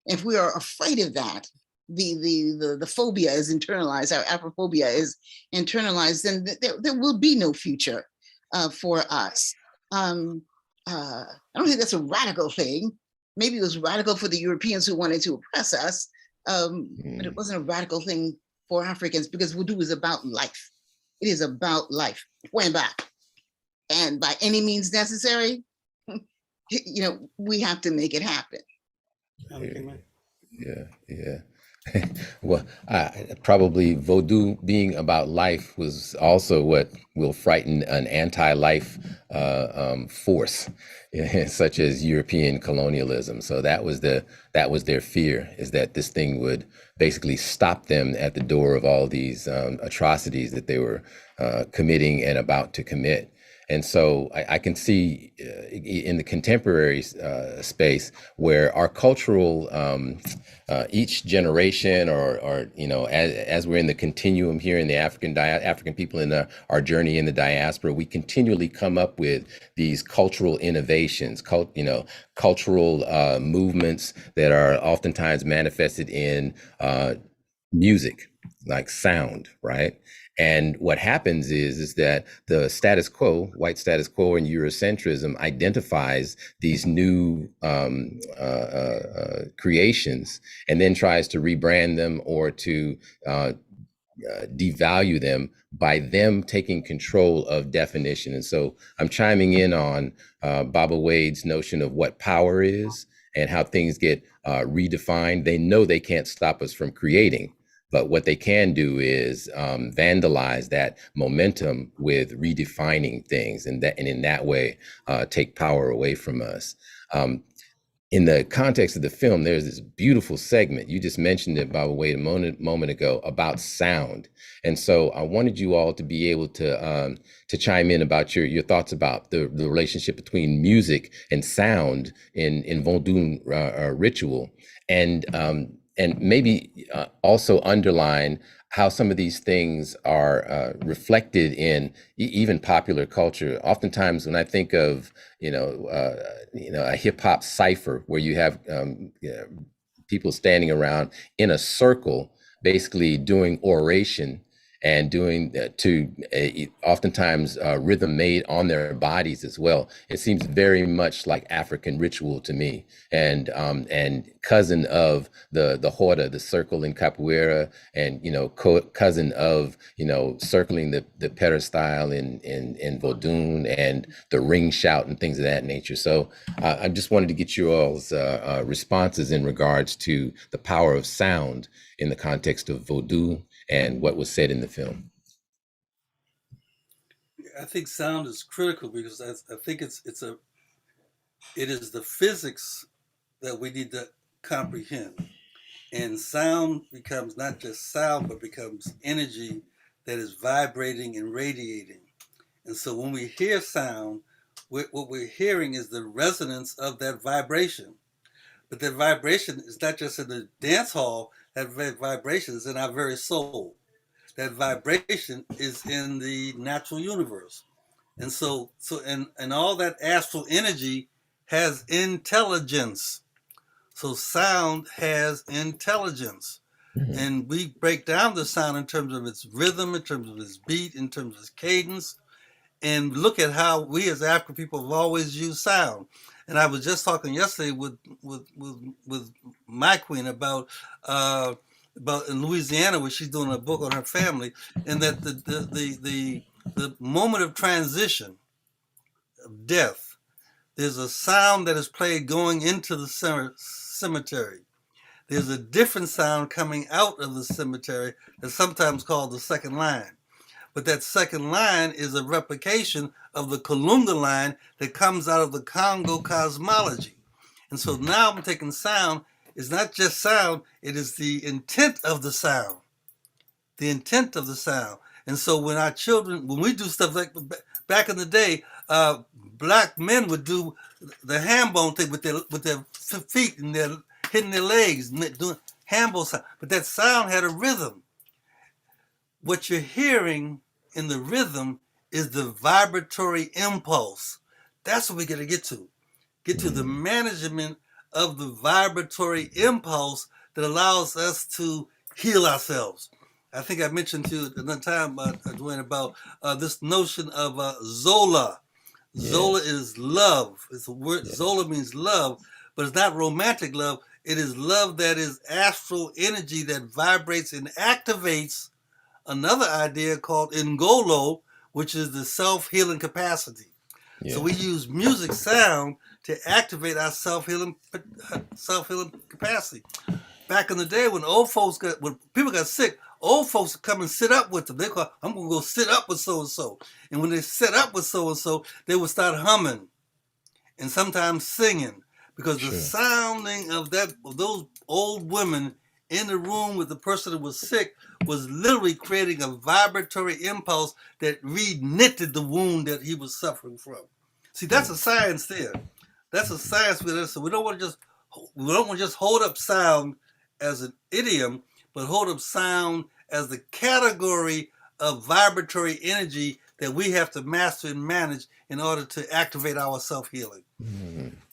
E: if we are afraid of that, the phobia is internalized, our Afrophobia is internalized, then there will be no future for us. I don't think that's a radical thing. Maybe it was radical for the Europeans who wanted to oppress us, but it wasn't a radical thing for Africans, because Vodou is about life. It is about life, point back. And by any means necessary, we have to make it happen.
D: Yeah. Well, probably Vodou being about life was also what will frighten an anti-life force, such as European colonialism. So that was their fear, is that this thing would basically stop them at the door of all these atrocities that they were committing and about to commit. And so I can see in the contemporary space where our cultural, each generation, or as we're in the continuum here in the African people in our journey in the diaspora, we continually come up with these cultural innovations, cultural movements that are oftentimes manifested in music, like sound, right? And what happens is that the status quo, white status quo and Eurocentrism, identifies these new creations and then tries to rebrand them or to devalue them by them taking control of definition. And so I'm chiming in on Baba Wade's notion of what power is and how things get redefined. They know they can't stop us from creating, but what they can do is vandalize that momentum with redefining things, and in that way take power away from us. In the context of the film, there's this beautiful segment. You just mentioned it, Baba Wade, a moment ago, about sound. And so I wanted you all to be able to chime in about your thoughts about the relationship between music and sound in Vodou ritual, and maybe also underline how some of these things are reflected in even popular culture. Oftentimes, when I think of a hip hop cipher where you have people standing around in a circle, basically doing oration and doing oftentimes rhythm made on their bodies as well. It seems very much like African ritual to me, and cousin of the Horda, the circle in Capoeira, and cousin of circling the peristyle in Vodou, and the ring shout and things of that nature. So I just wanted to get you all's responses in regards to the power of sound in the context of Vodou and what was said in the film.
F: I think sound is critical because I think it is the physics that we need to comprehend. And sound becomes not just sound, but becomes energy that is vibrating and radiating. And so when we hear sound, what we're hearing is the resonance of that vibration. But that vibration is not just in the dance hall, that vibration is in our very soul. That vibration is in the natural universe. And so all that astral energy has intelligence. So sound has intelligence. Mm-hmm. And we break down the sound in terms of its rhythm, in terms of its beat, in terms of its cadence, and look at how we as African people have always used sound. And I was just talking yesterday with my queen about in Louisiana, where she's doing a book on her family, and that the moment of transition, of death, there's a sound that is played going into the cemetery. There's a different sound coming out of the cemetery that's sometimes called the second line. But that second line is a replication of the Kalunga line that comes out of the Congo cosmology. And so now I'm taking sound. It's not just sound, it is the intent of the sound. The intent of the sound. And so when we do stuff like back in the day, black men would do the ham bone thing with their feet and their hitting their legs, doing ham bone sound. But that sound had a rhythm. What you're hearing in the rhythm is the vibratory impulse. That's what we got to get to. Get to the management of the vibratory impulse that allows us to heal ourselves. I think I mentioned to you another time, Duane, about this notion of Zola. Zola
D: Yes.
F: is love. It's a word.
D: Yes.
F: Zola means love, but it's not romantic love. It is love that is astral energy that vibrates and activates another idea called Ngolo, which is the self-healing capacity. So we
D: Yes.
F: use music sound to activate our self-healing capacity. Back in the day when when people got sick, old folks would come and sit up with them. They call, I'm gonna go sit up with so and so. And when they sit up with so and so, they would start humming and sometimes singing, because the
D: Sure.
F: sounding of those old women in the room with the person that was sick was literally creating a vibratory impulse that re-knitted the wound that he was suffering from. See, that's a science there. That's a science with us. So we don't want to just hold up sound as an idiom, but hold up sound as the category of vibratory energy that we have to master and manage in order to activate our self-healing.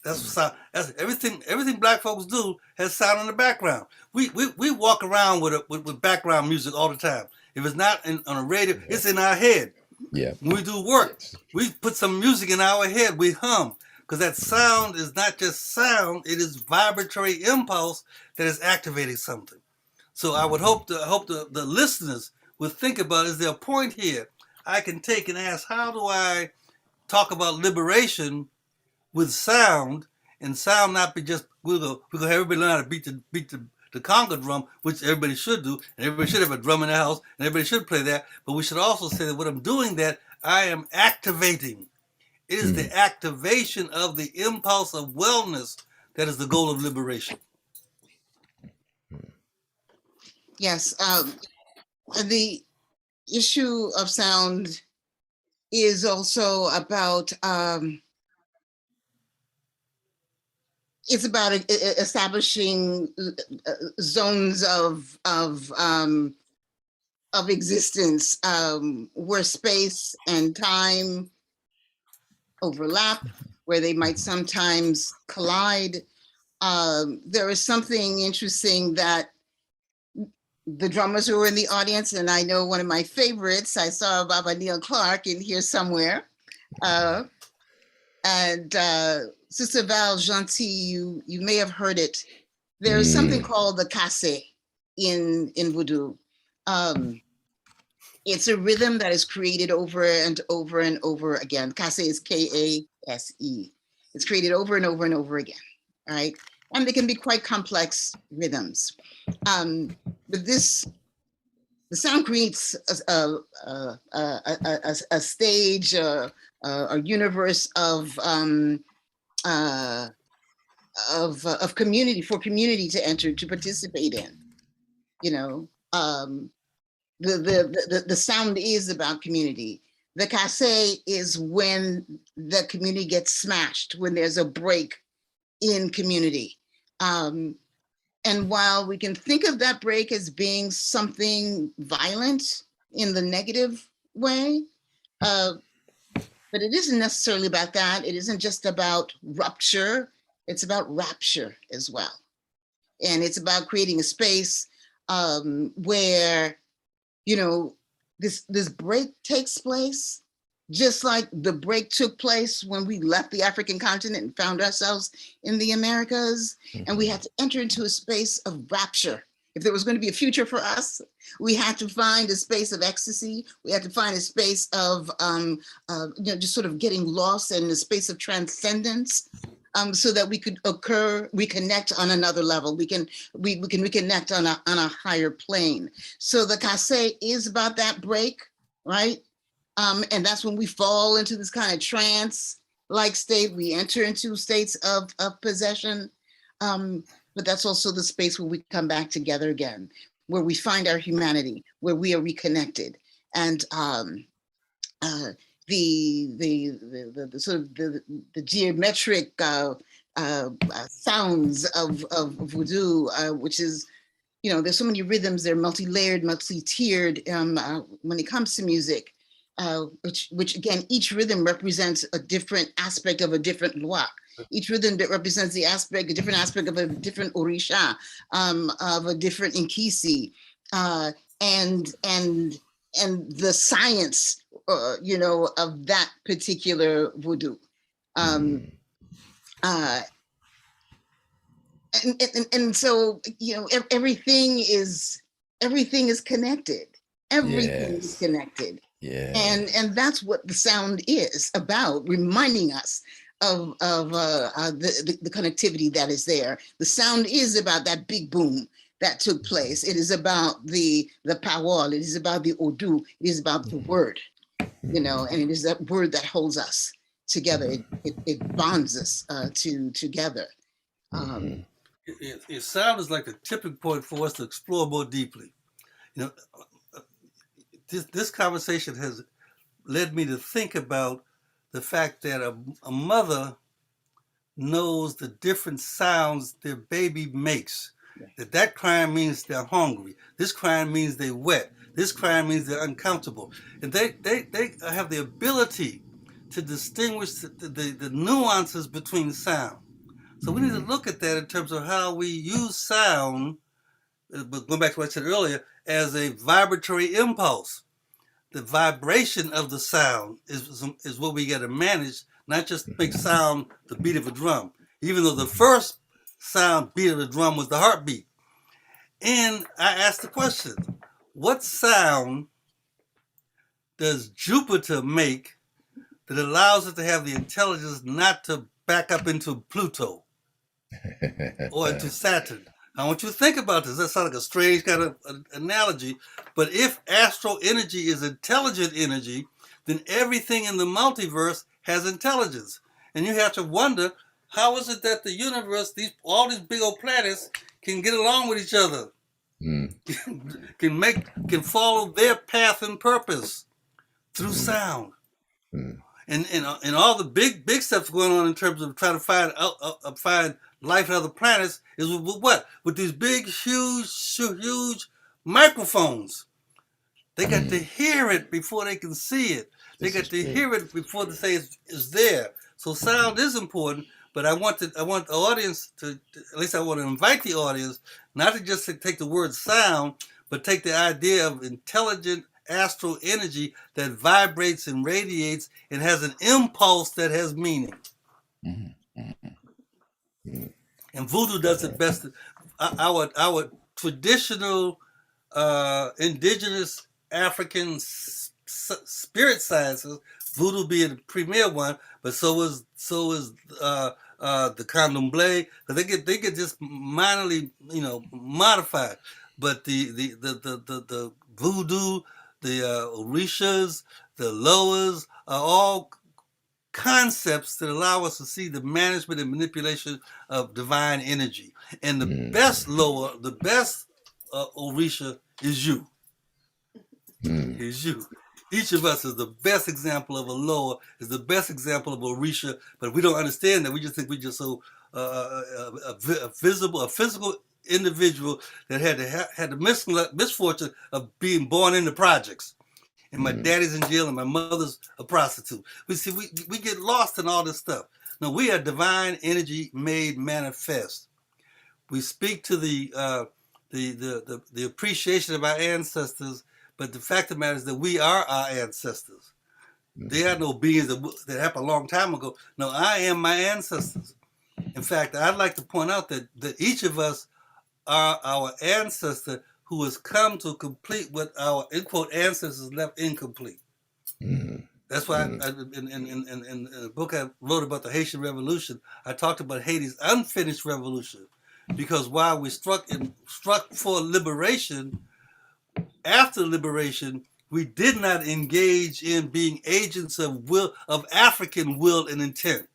F: That's sound. That's everything. Everything Black folks do has sound in the background. We walk around with background music all the time. If it's not on a radio, it's in our head.
D: Yeah.
F: When we do work,
D: Yes.
F: we put some music in our head. We hum, because that sound is not just sound; it is vibratory impulse that is activating something. So I would hope the listeners would think about: is there a point here I can take and ask, how do I talk about liberation with sound, and sound not be just we're gonna have everybody learn how to beat the conga drum, which everybody should do, and everybody should have a drum in the house, and everybody should play that. But we should also say that when I'm doing that, I am activating. It is the activation of the impulse of wellness that is the goal of liberation.
E: Yes, the issue of sound is also about it's about establishing zones of existence where space and time overlap, where they might sometimes collide. There is something interesting that the drummers who were in the audience, and I know one of my favorites, I saw Baba Neil Clark in here somewhere. And Sister Val Gentil, you may have heard it. There's something called the kase in Vodou. It's a rhythm that is created over and over and over again. Kase is Kase. It's created over and over and over again, all right? And they can be quite complex rhythms. But the sound creates a stage, a universe of community, for community to enter, to participate in. You know, the sound is about community. The kase is when the community gets smashed, when there's a break in community. And while we can think of that break as being something violent in the negative way, but it isn't necessarily about that. It isn't just about rupture. It's about rapture as well. And it's about creating a space where, you know, this break takes place, just like the break took place when we left the African continent and found ourselves in the Americas. And we had to enter into a space of rapture. If there was going to be a future for us, we had to find a space of ecstasy. We had to find a space of, just sort of getting lost in a space of transcendence, so that we could reconnect on another level. We can reconnect on a higher plane. So the kase is about that break, right? And that's when we fall into this kind of trance-like state. We enter into states of possession. But that's also the space where we come back together again, where we find our humanity, where we are reconnected. And the sort of the geometric sounds of Vodou, which is, you know, there's so many rhythms, they're multi-layered, multi-tiered when it comes to music. which again, each rhythm represents a different aspect of a different luak. Each rhythm that represents a different aspect of a different orisha, of a different inkisi, and the science, of that particular Vodou. And so, everything is connected. Everything is connected. And that's what the sound is about, reminding us of the connectivity that is there. The sound is about that big boom that took place. It is about the pawol. It is about the odu. It is about the word, and it is that word that holds us together. It bonds us together.
F: Sound is like the tipping point for us to explore more deeply. This conversation has led me to think about the fact that a mother knows the different sounds their baby makes. That crying means they're hungry. This crying means they're wet. This crying means they're uncomfortable. And they have the ability to distinguish the nuances between sound. So we need to look at that in terms of how we use sound, but going back to what I said earlier, as a vibratory impulse. The vibration of the sound is what we got to manage, not just make sound the beat of a drum, even though the first sound beat of the drum was the heartbeat. And I asked the question, what sound does Jupiter make that allows it to have the intelligence not to back up into Pluto or into Saturn? I want you to think about this. That sounds like a strange kind of analogy, but if astral energy is intelligent energy, then everything in the multiverse has intelligence. And you have to wonder, how is it that the universe, all these big old planets, can get along with each other? Can follow their path and purpose through sound. And all the big stuff going on in terms of trying to find life on other planets is with what? With these big, huge microphones. They got to hear it before they can see it. They got to hear it before they say it's there. So sound is important, but I want the audience to, at least I want to invite the audience, not to just take the word sound, but take the idea of intelligent astral energy that vibrates and radiates and has an impulse that has meaning. And Vodou does it best. Our traditional indigenous African spirit sciences, Vodou being the premier one, but so is the candomblé. They get just minorly modified, but the Vodou, the orishas, the loas are all concepts that allow us to see the management and manipulation of divine energy. And the best loa, the best orisha is you. Is you. Each of us is the best example of a loa, is the best example of orisha, but we don't understand that. We just think we're just so a physical individual that had the misfortune of being born in the projects. And my daddy's in jail and my mother's a prostitute. We get lost in all this stuff. No, we are divine energy made manifest. We speak to the appreciation of our ancestors, but the fact of the matter is that we are our ancestors. They are no beings that happened a long time ago. No, I am my ancestors. In fact, I'd like to point out that each of us are our ancestor who has come to complete what our, in quote, ancestors left incomplete. That's why in the book I wrote about the Haitian Revolution, I talked about Haiti's unfinished revolution. Because while we struck for liberation, after liberation, we did not engage in being agents of African will and intent.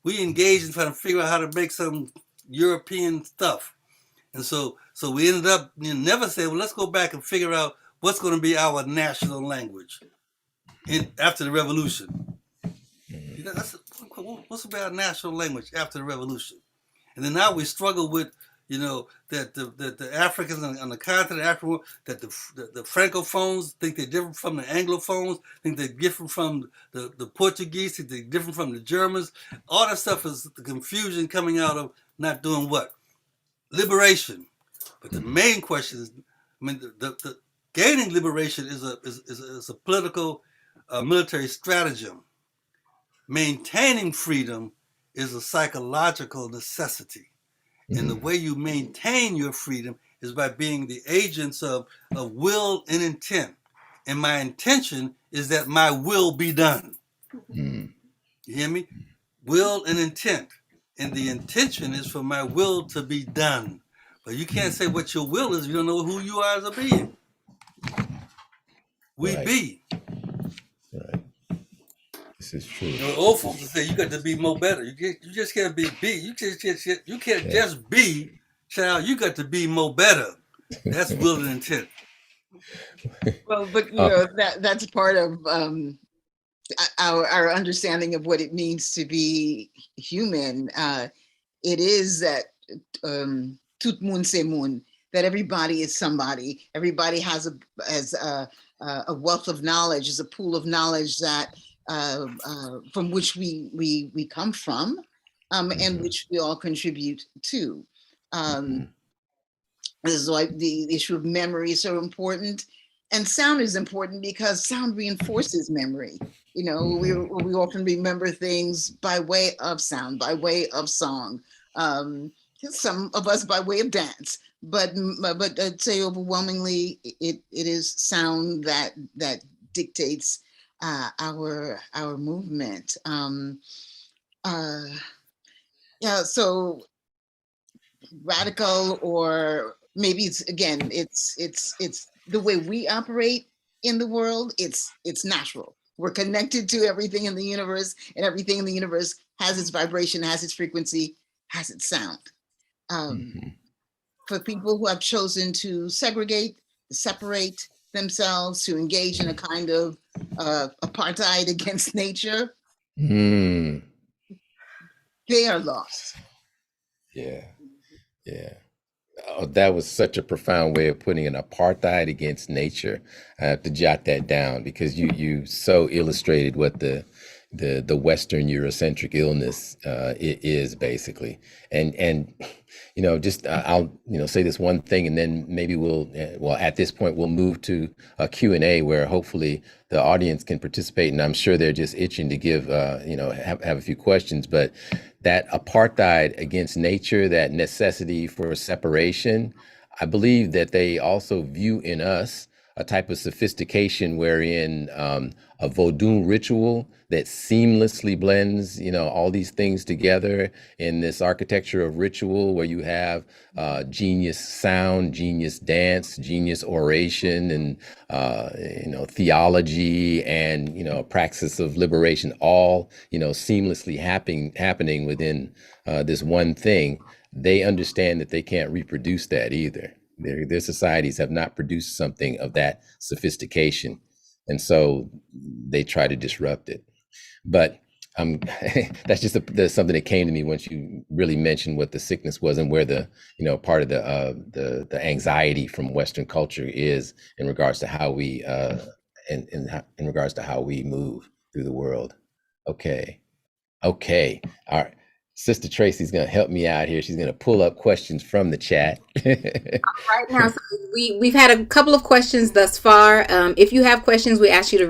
F: We engaged in trying to figure out how to make some European stuff. And so we ended up never saying, well, let's go back and figure out what's going to be our national language after the revolution. What's about our national language after the revolution? And then now we struggle with, You know, that the Africans on the continent, Africa, that the Francophones think they're different from the Anglophones, think they're different from the Portuguese, think they're different from the Germans. All that stuff is the confusion coming out of not doing what? Liberation. But the main question is, I mean, the gaining liberation is a political, military stratagem. Maintaining freedom is a psychological necessity. And the way you maintain your freedom is by being the agents of will and intent. And my intention is that my will be done. You hear me? Will and intent. And the intention is for my will to be done. But you can't say what your will is if you don't know who you are as a being. We
D: Right.
F: be.
D: Right. This is true.
F: You know, old folks will say you got to be more better. You just can't be. You can't just be, child. You got to be more better. That's will and intent.
E: Well, but you know that's part of our understanding of what it means to be human. It is that tout moun c'est moun, that everybody is somebody. Everybody has a wealth of knowledge, is a pool of knowledge that from which we come from, and which we all contribute to. This is why the issue of memory is so important. And sound is important because sound reinforces memory. You know, we often remember things by way of sound, by way of song. Some of us by way of dance, but I'd say overwhelmingly it is sound that dictates our movement. Yeah, so radical, or maybe it's the way we operate in the world. It's natural. We're connected to everything in the universe, and everything in the universe has its vibration, has its frequency, has its sound. For people who have chosen to separate themselves, to engage in a kind of apartheid against nature, they are lost.
D: Yeah. Oh, that was such a profound way of putting an apartheid against nature. I have to jot that down because you so illustrated what the Western Eurocentric illness is basically. And you know, just I'll say this one thing, and then maybe we'll at this point we'll move to a Q&A where hopefully the audience can participate, and I'm sure they're just itching to give have a few questions. But that apartheid against nature, that necessity for separation, I believe that they also view in us a type of sophistication wherein a Vodou ritual that seamlessly blends, all these things together in this architecture of ritual where you have genius sound, genius dance, genius oration, and theology, and praxis of liberation, all seamlessly happening within this one thing. They understand that they can't reproduce that either. Their societies have not produced something of that sophistication, and so they try to disrupt it. But that's just something that came to me once you really mentioned what the sickness was and where the part of the anxiety from Western culture is in regards to how we in regards to how we move through the world. Okay, all right. Sister Tracy's going to help me out here. She's going to pull up questions from the chat.
C: Right now, so we've had a couple of questions thus far. If you have questions, we ask you to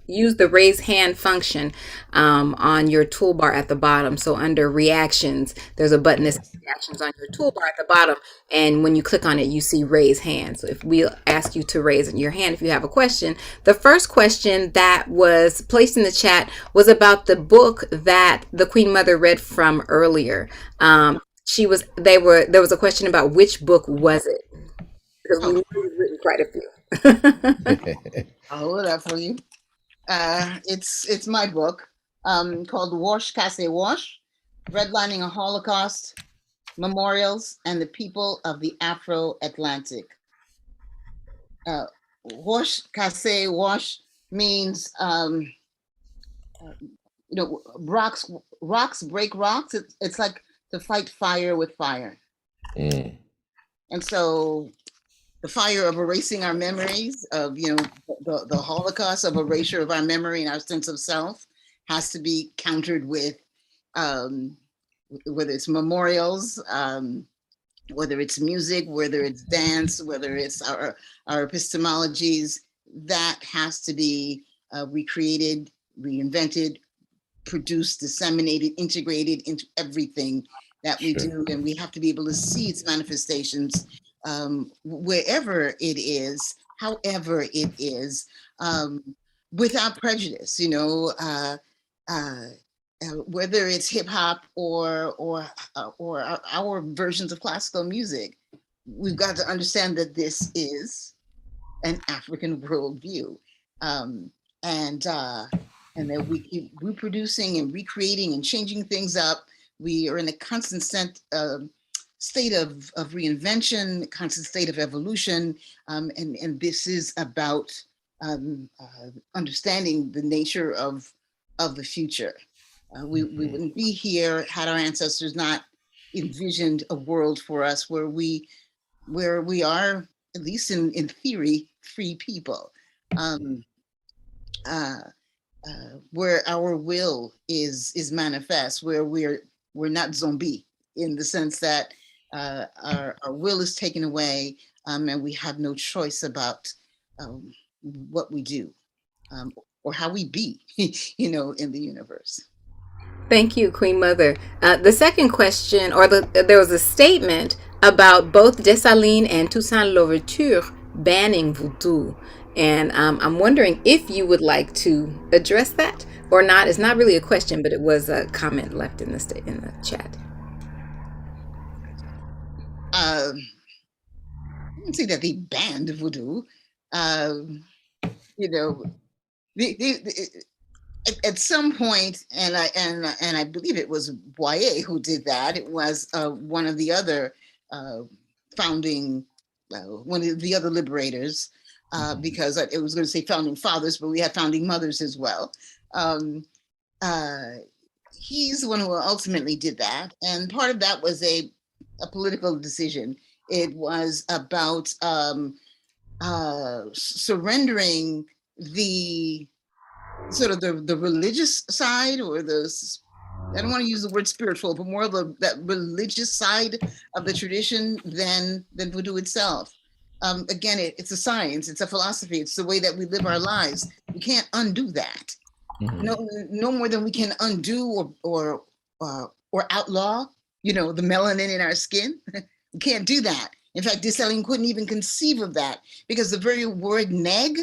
C: use the raise hand function on your toolbar at the bottom. So under reactions, there's a button that says reactions on your toolbar at the bottom. And when you click on it, you see raise hand. So if we'll ask you to raise your hand if you have a question. The first question that was placed in the chat was about the book that the Queen Mother read from earlier. There was a question about which book was it? Because we've written quite a few.
E: I'll hold that for you. It's my book called Wash, Casse, Wash, Redlining a Holocaust, Memorials, and the People of the Afro-Atlantic. Wash, Casse, Wash means, rocks break rocks. It's like to fight fire with fire.
D: Mm.
E: And so the fire of erasing our memories of, the Holocaust, of erasure of our memory and our sense of self, has to be countered with, um, whether it's memorials, whether it's music, whether it's dance, whether it's our epistemologies, that has to be recreated, reinvented, produced, disseminated, integrated into everything that we
D: Sure.
E: do. And we have to be able to see its manifestations, wherever it is, however it is, without prejudice, whether it's hip hop or our versions of classical music. We've got to understand that this is an African worldview, um, and uh, and that we keep reproducing and recreating and changing things up. We are in a constant state of reinvention, constant state of evolution, and this is about understanding the nature of the future. We wouldn't be here had our ancestors not envisioned a world for us where we are, at least in theory, free people, um, uh, where our will is manifest, where we're not zombie, in the sense that our will is taken away, and we have no choice about what we do, or how we be, in the universe.
C: Thank you, Queen Mother. The second question, there was a statement about both Dessalines and Toussaint Louverture banning voodoo, and I'm wondering if you would like to address that or not. It's not really a question, but it was a comment left in the chat.
E: I wouldn't say that they banned voodoo. You know, at some point, and I believe it was Boyer who did that. It was one of the other founding, one of the other liberators, because it was going to say founding fathers, but we had founding mothers as well. He's the one who ultimately did that, and part of that was a political decision. It was about surrendering the sort of the religious side, or I don't want to use the word spiritual, but more of that religious side of the tradition than voodoo itself. Again, it's a science, it's a philosophy, it's the way that we live our lives. We can't undo that. No more than we can undo or outlaw, the melanin in our skin. We can't do that. In fact, Dessalines couldn't even conceive of that, because the very word neg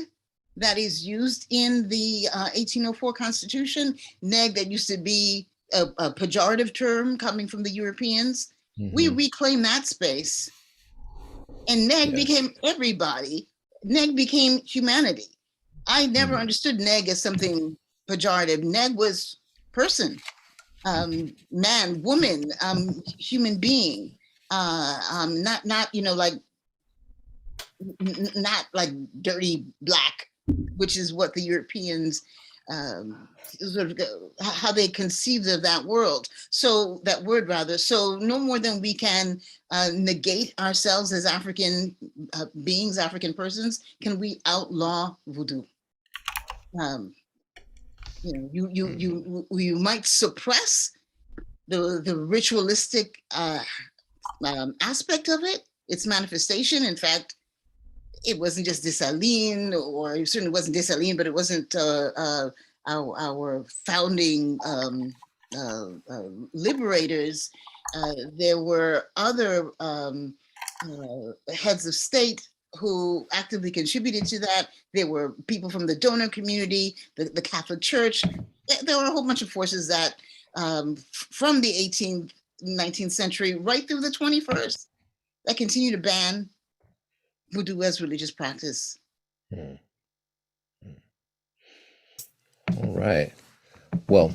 E: that is used in the 1804 Constitution, neg, that used to be a pejorative term coming from the Europeans, we reclaim that space, and neg became everybody. Neg became humanity. I never understood neg as something pejorative. Neg was person, man, woman, human being, not like not like dirty black, which is what the Europeans sort of how they conceived of that world. So that word, rather. So no more than we can negate ourselves as African beings, African persons, can we outlaw voodoo. You might suppress the ritualistic aspect of it, its manifestation. In fact, it wasn't just Dessalines, or it certainly wasn't Dessalines, but it wasn't our founding liberators. There were other heads of state who actively contributed to that. There were people from the donor community, the Catholic Church. There were a whole bunch of forces that from the 18th, 19th century right through the 21st that continue to ban voodoo as religious practice.
D: All right. Well,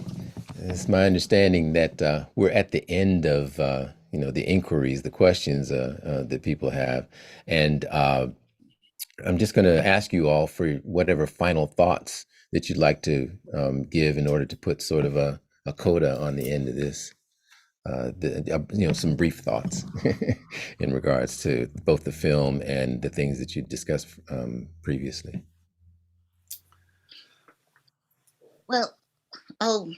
D: it's my understanding that we're at the end of the inquiries, the questions that people have, and I'm just going to ask you all for whatever final thoughts that you'd like to give in order to put sort of a coda on the end of this. some brief thoughts in regards to both the film and the things that you discussed previously.
E: Well, I'll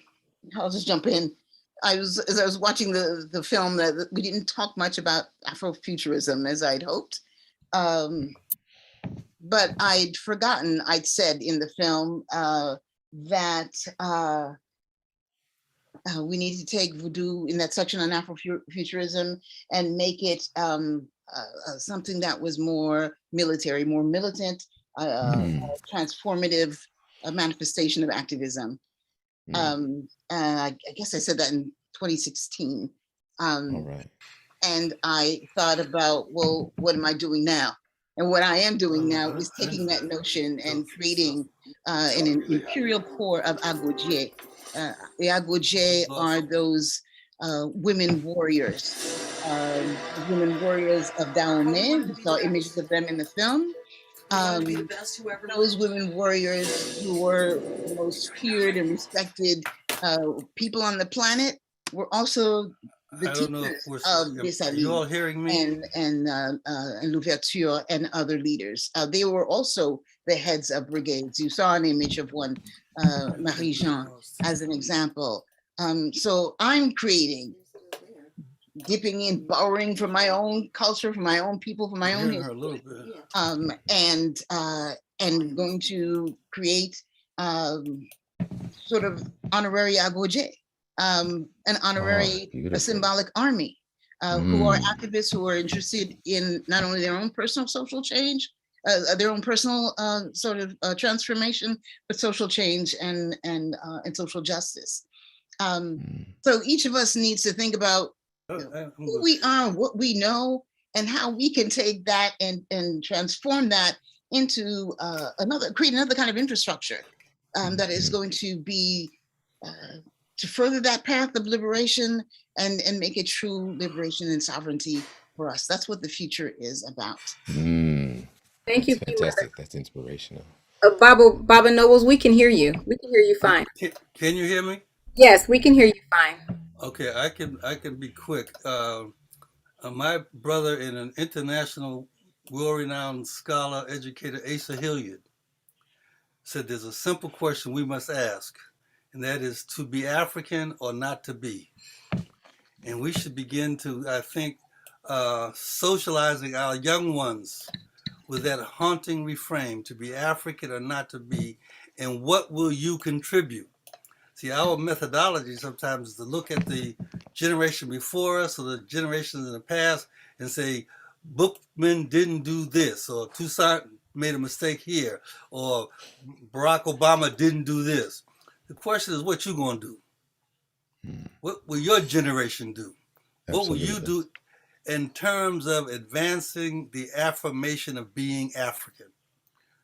E: just jump in. As I was watching the film, that we didn't talk much about Afrofuturism as I'd hoped. But I'd forgotten, I'd said in the film that we need to take Vodou in that section on Afrofuturism and make it something that was more military, more militant, transformative manifestation of activism. And I guess I said that in 2016.
D: All right.
E: And I thought about, well, what am I doing now? And what I am doing now is taking that notion and creating an imperial core of Agojie. The Agojie are those women warriors of Dahomey. We saw images of them in the film. Those women warriors who were the most feared and respected people on the planet were also the teachers of
F: you all hearing me?
E: and Louverture and other leaders. They were also the heads of brigades. You saw an image of one, Marie-Jean, as an example. So I'm creating, dipping in, borrowing from my own culture, from my own people, from my own history, and going to create sort of honorary Agojie, an honorary, a symbolic army, who are activists who are interested in not only their own personal social change, their own personal sort of transformation, but social change and social justice. So each of us needs to think about who we are, what we know, and how we can take that and transform that into create another kind of infrastructure that is going to be to further that path of liberation and make it true liberation and sovereignty for us. That's what the future is about.
C: Thank you.
D: Fantastic. That's inspirational.
C: Baba Nobles, we can hear you. We can hear you fine.
F: Can you hear me?
C: Yes, we can hear you fine.
F: Okay, I can be quick. My brother and an international world-renowned scholar, educator, Asa Hilliard, said there's a simple question we must ask, and that is to be African or not to be. And we should begin to, I think, socializing our young ones with that haunting refrain, to be African or not to be, and what will you contribute? See, our methodology sometimes is to look at the generation before us or the generations in the past and say, Bookman didn't do this, or Toussaint made a mistake here, or Barack Obama didn't do this. The question is, what you gonna do? What will your generation do? What will you do in terms of advancing the affirmation of being African?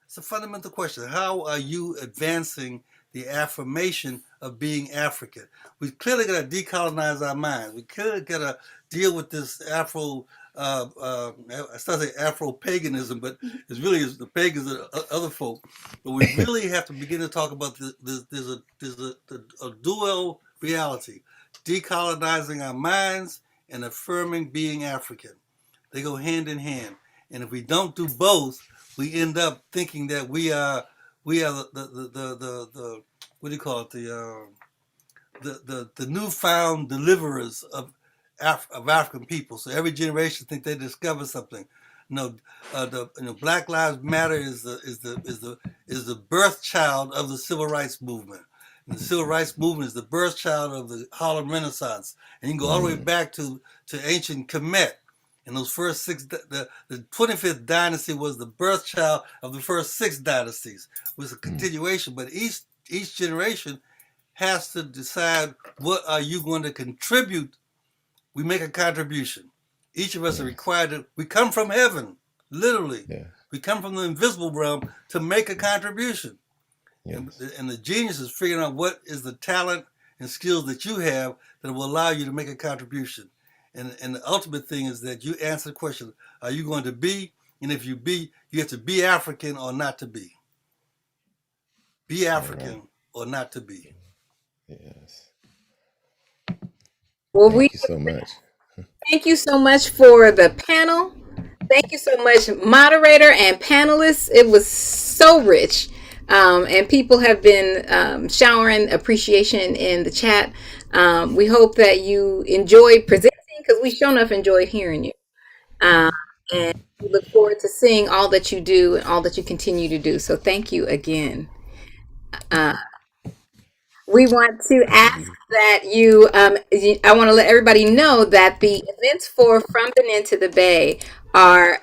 F: It's a fundamental question. How are you advancing the affirmation of being African? We clearly got to decolonize our minds. We clearly got to deal with this I start saying Afro-paganism, but it's really the pagans and other folk. But we really have to begin to talk about there's a dual reality, decolonizing our minds and affirming being African. They go hand in hand. And if we don't do both, we end up thinking that we are the what do you call it, the newfound deliverers of African people. So every generation think they discover something. Black Lives Matter is the birth child of the civil rights movement. And the civil rights movement is the birth child of the Harlem Renaissance. And you can go all the way back to ancient Kemet. And those first six, the 25th dynasty was the birth child of the first six dynasties. It was a continuation, but each generation has to decide, what are you going to contribute? We make a contribution. Each of us are required to, we come from heaven, literally. Yeah. We come from the invisible realm to make a contribution. Yes. And the genius is figuring out what is the talent and skills that you have that will allow you to make a contribution. And the ultimate thing is that you answer the question, are you going to be? And if you be, you have to be African or not to be. Be African or not to be.
D: Yes.
C: Well, we
D: Thank you so much.
C: thank you so much for the panel. Thank you so much, moderator and panelists. It was so rich. And people have been showering appreciation in the chat. We hope that you enjoyed presenting because we sure enough enjoyed hearing you. Um, and we look forward to seeing all that you do and all that you continue to do. So thank you again. Uh, we want to ask that I want to let everybody know that the events for From Benin to the Bay are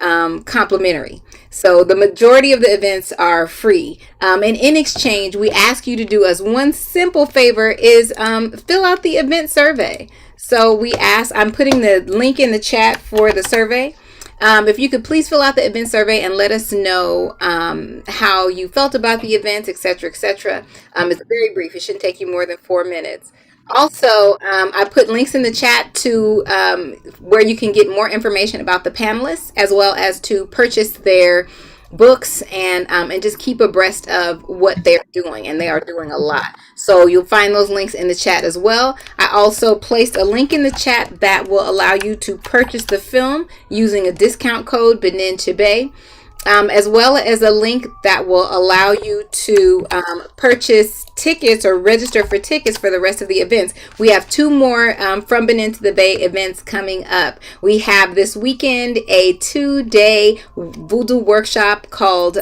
C: complimentary. So the majority of the events are free. And in exchange, we ask you to do us one simple favor is fill out the event survey. So I'm putting the link in the chat for the survey. If you could please fill out the event survey and let us know how you felt about the events, etc., etc. It's very brief. It shouldn't take you more than 4 minutes. Also, I put links in the chat to where you can get more information about the panelists, as well as to purchase their books and just keep abreast of what they're doing, and they are doing a lot. So you'll find those links in the chat as well. I also placed a link in the chat that will allow you to purchase the film using a discount code Benin to Bay, as well as a link that will allow you to purchase tickets or register for tickets for the rest of the events. We have 2 more From Benin to the Bay events coming up. We have this weekend a 2-day Vodou workshop called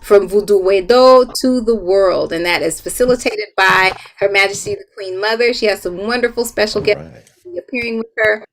C: From Vodou to the World, and that is facilitated by Her Majesty the Queen Mother. She has some wonderful special
D: All
C: guests
D: right.
C: appearing with her.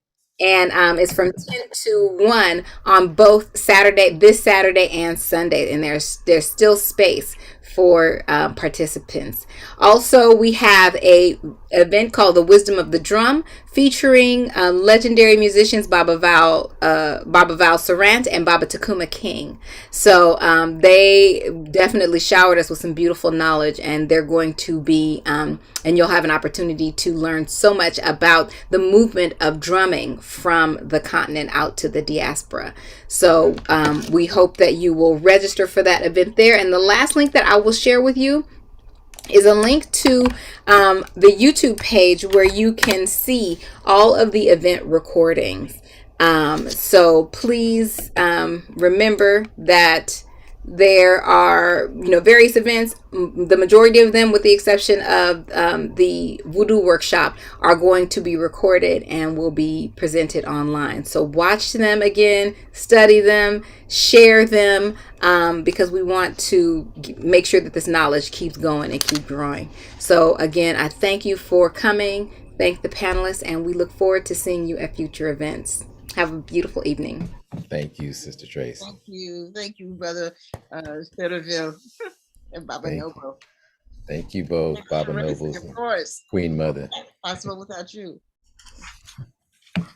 C: And it's from 10 to 1 on both this Saturday and Sunday. And there's still space for participants. Also, we have a event called The Wisdom of the Drum, featuring legendary musicians Baba Val Sarant and Baba Takuma King. So they definitely showered us with some beautiful knowledge, and they're going to be and you'll have an opportunity to learn so much about the movement of drumming from the continent out to the diaspora. So we hope that you will register for that event there. And the last link that I will share with you is a link to the YouTube page where you can see all of the event recordings. So please remember that there are various events. The majority of them, with the exception of the Vodou workshop, are going to be recorded and will be presented online. So watch them again, study them, share them, because we want to make sure that this knowledge keeps going and keep growing. So again, I thank you for coming. Thank the panelists, and we look forward to seeing you at future events. Have a beautiful evening.
D: Thank you, Sister Tracy.
E: Thank you, Brother Detterville and Baba Noble.
D: Thank you both, Baba Nobles,
E: of course,
D: Queen Mother.
E: possible without you.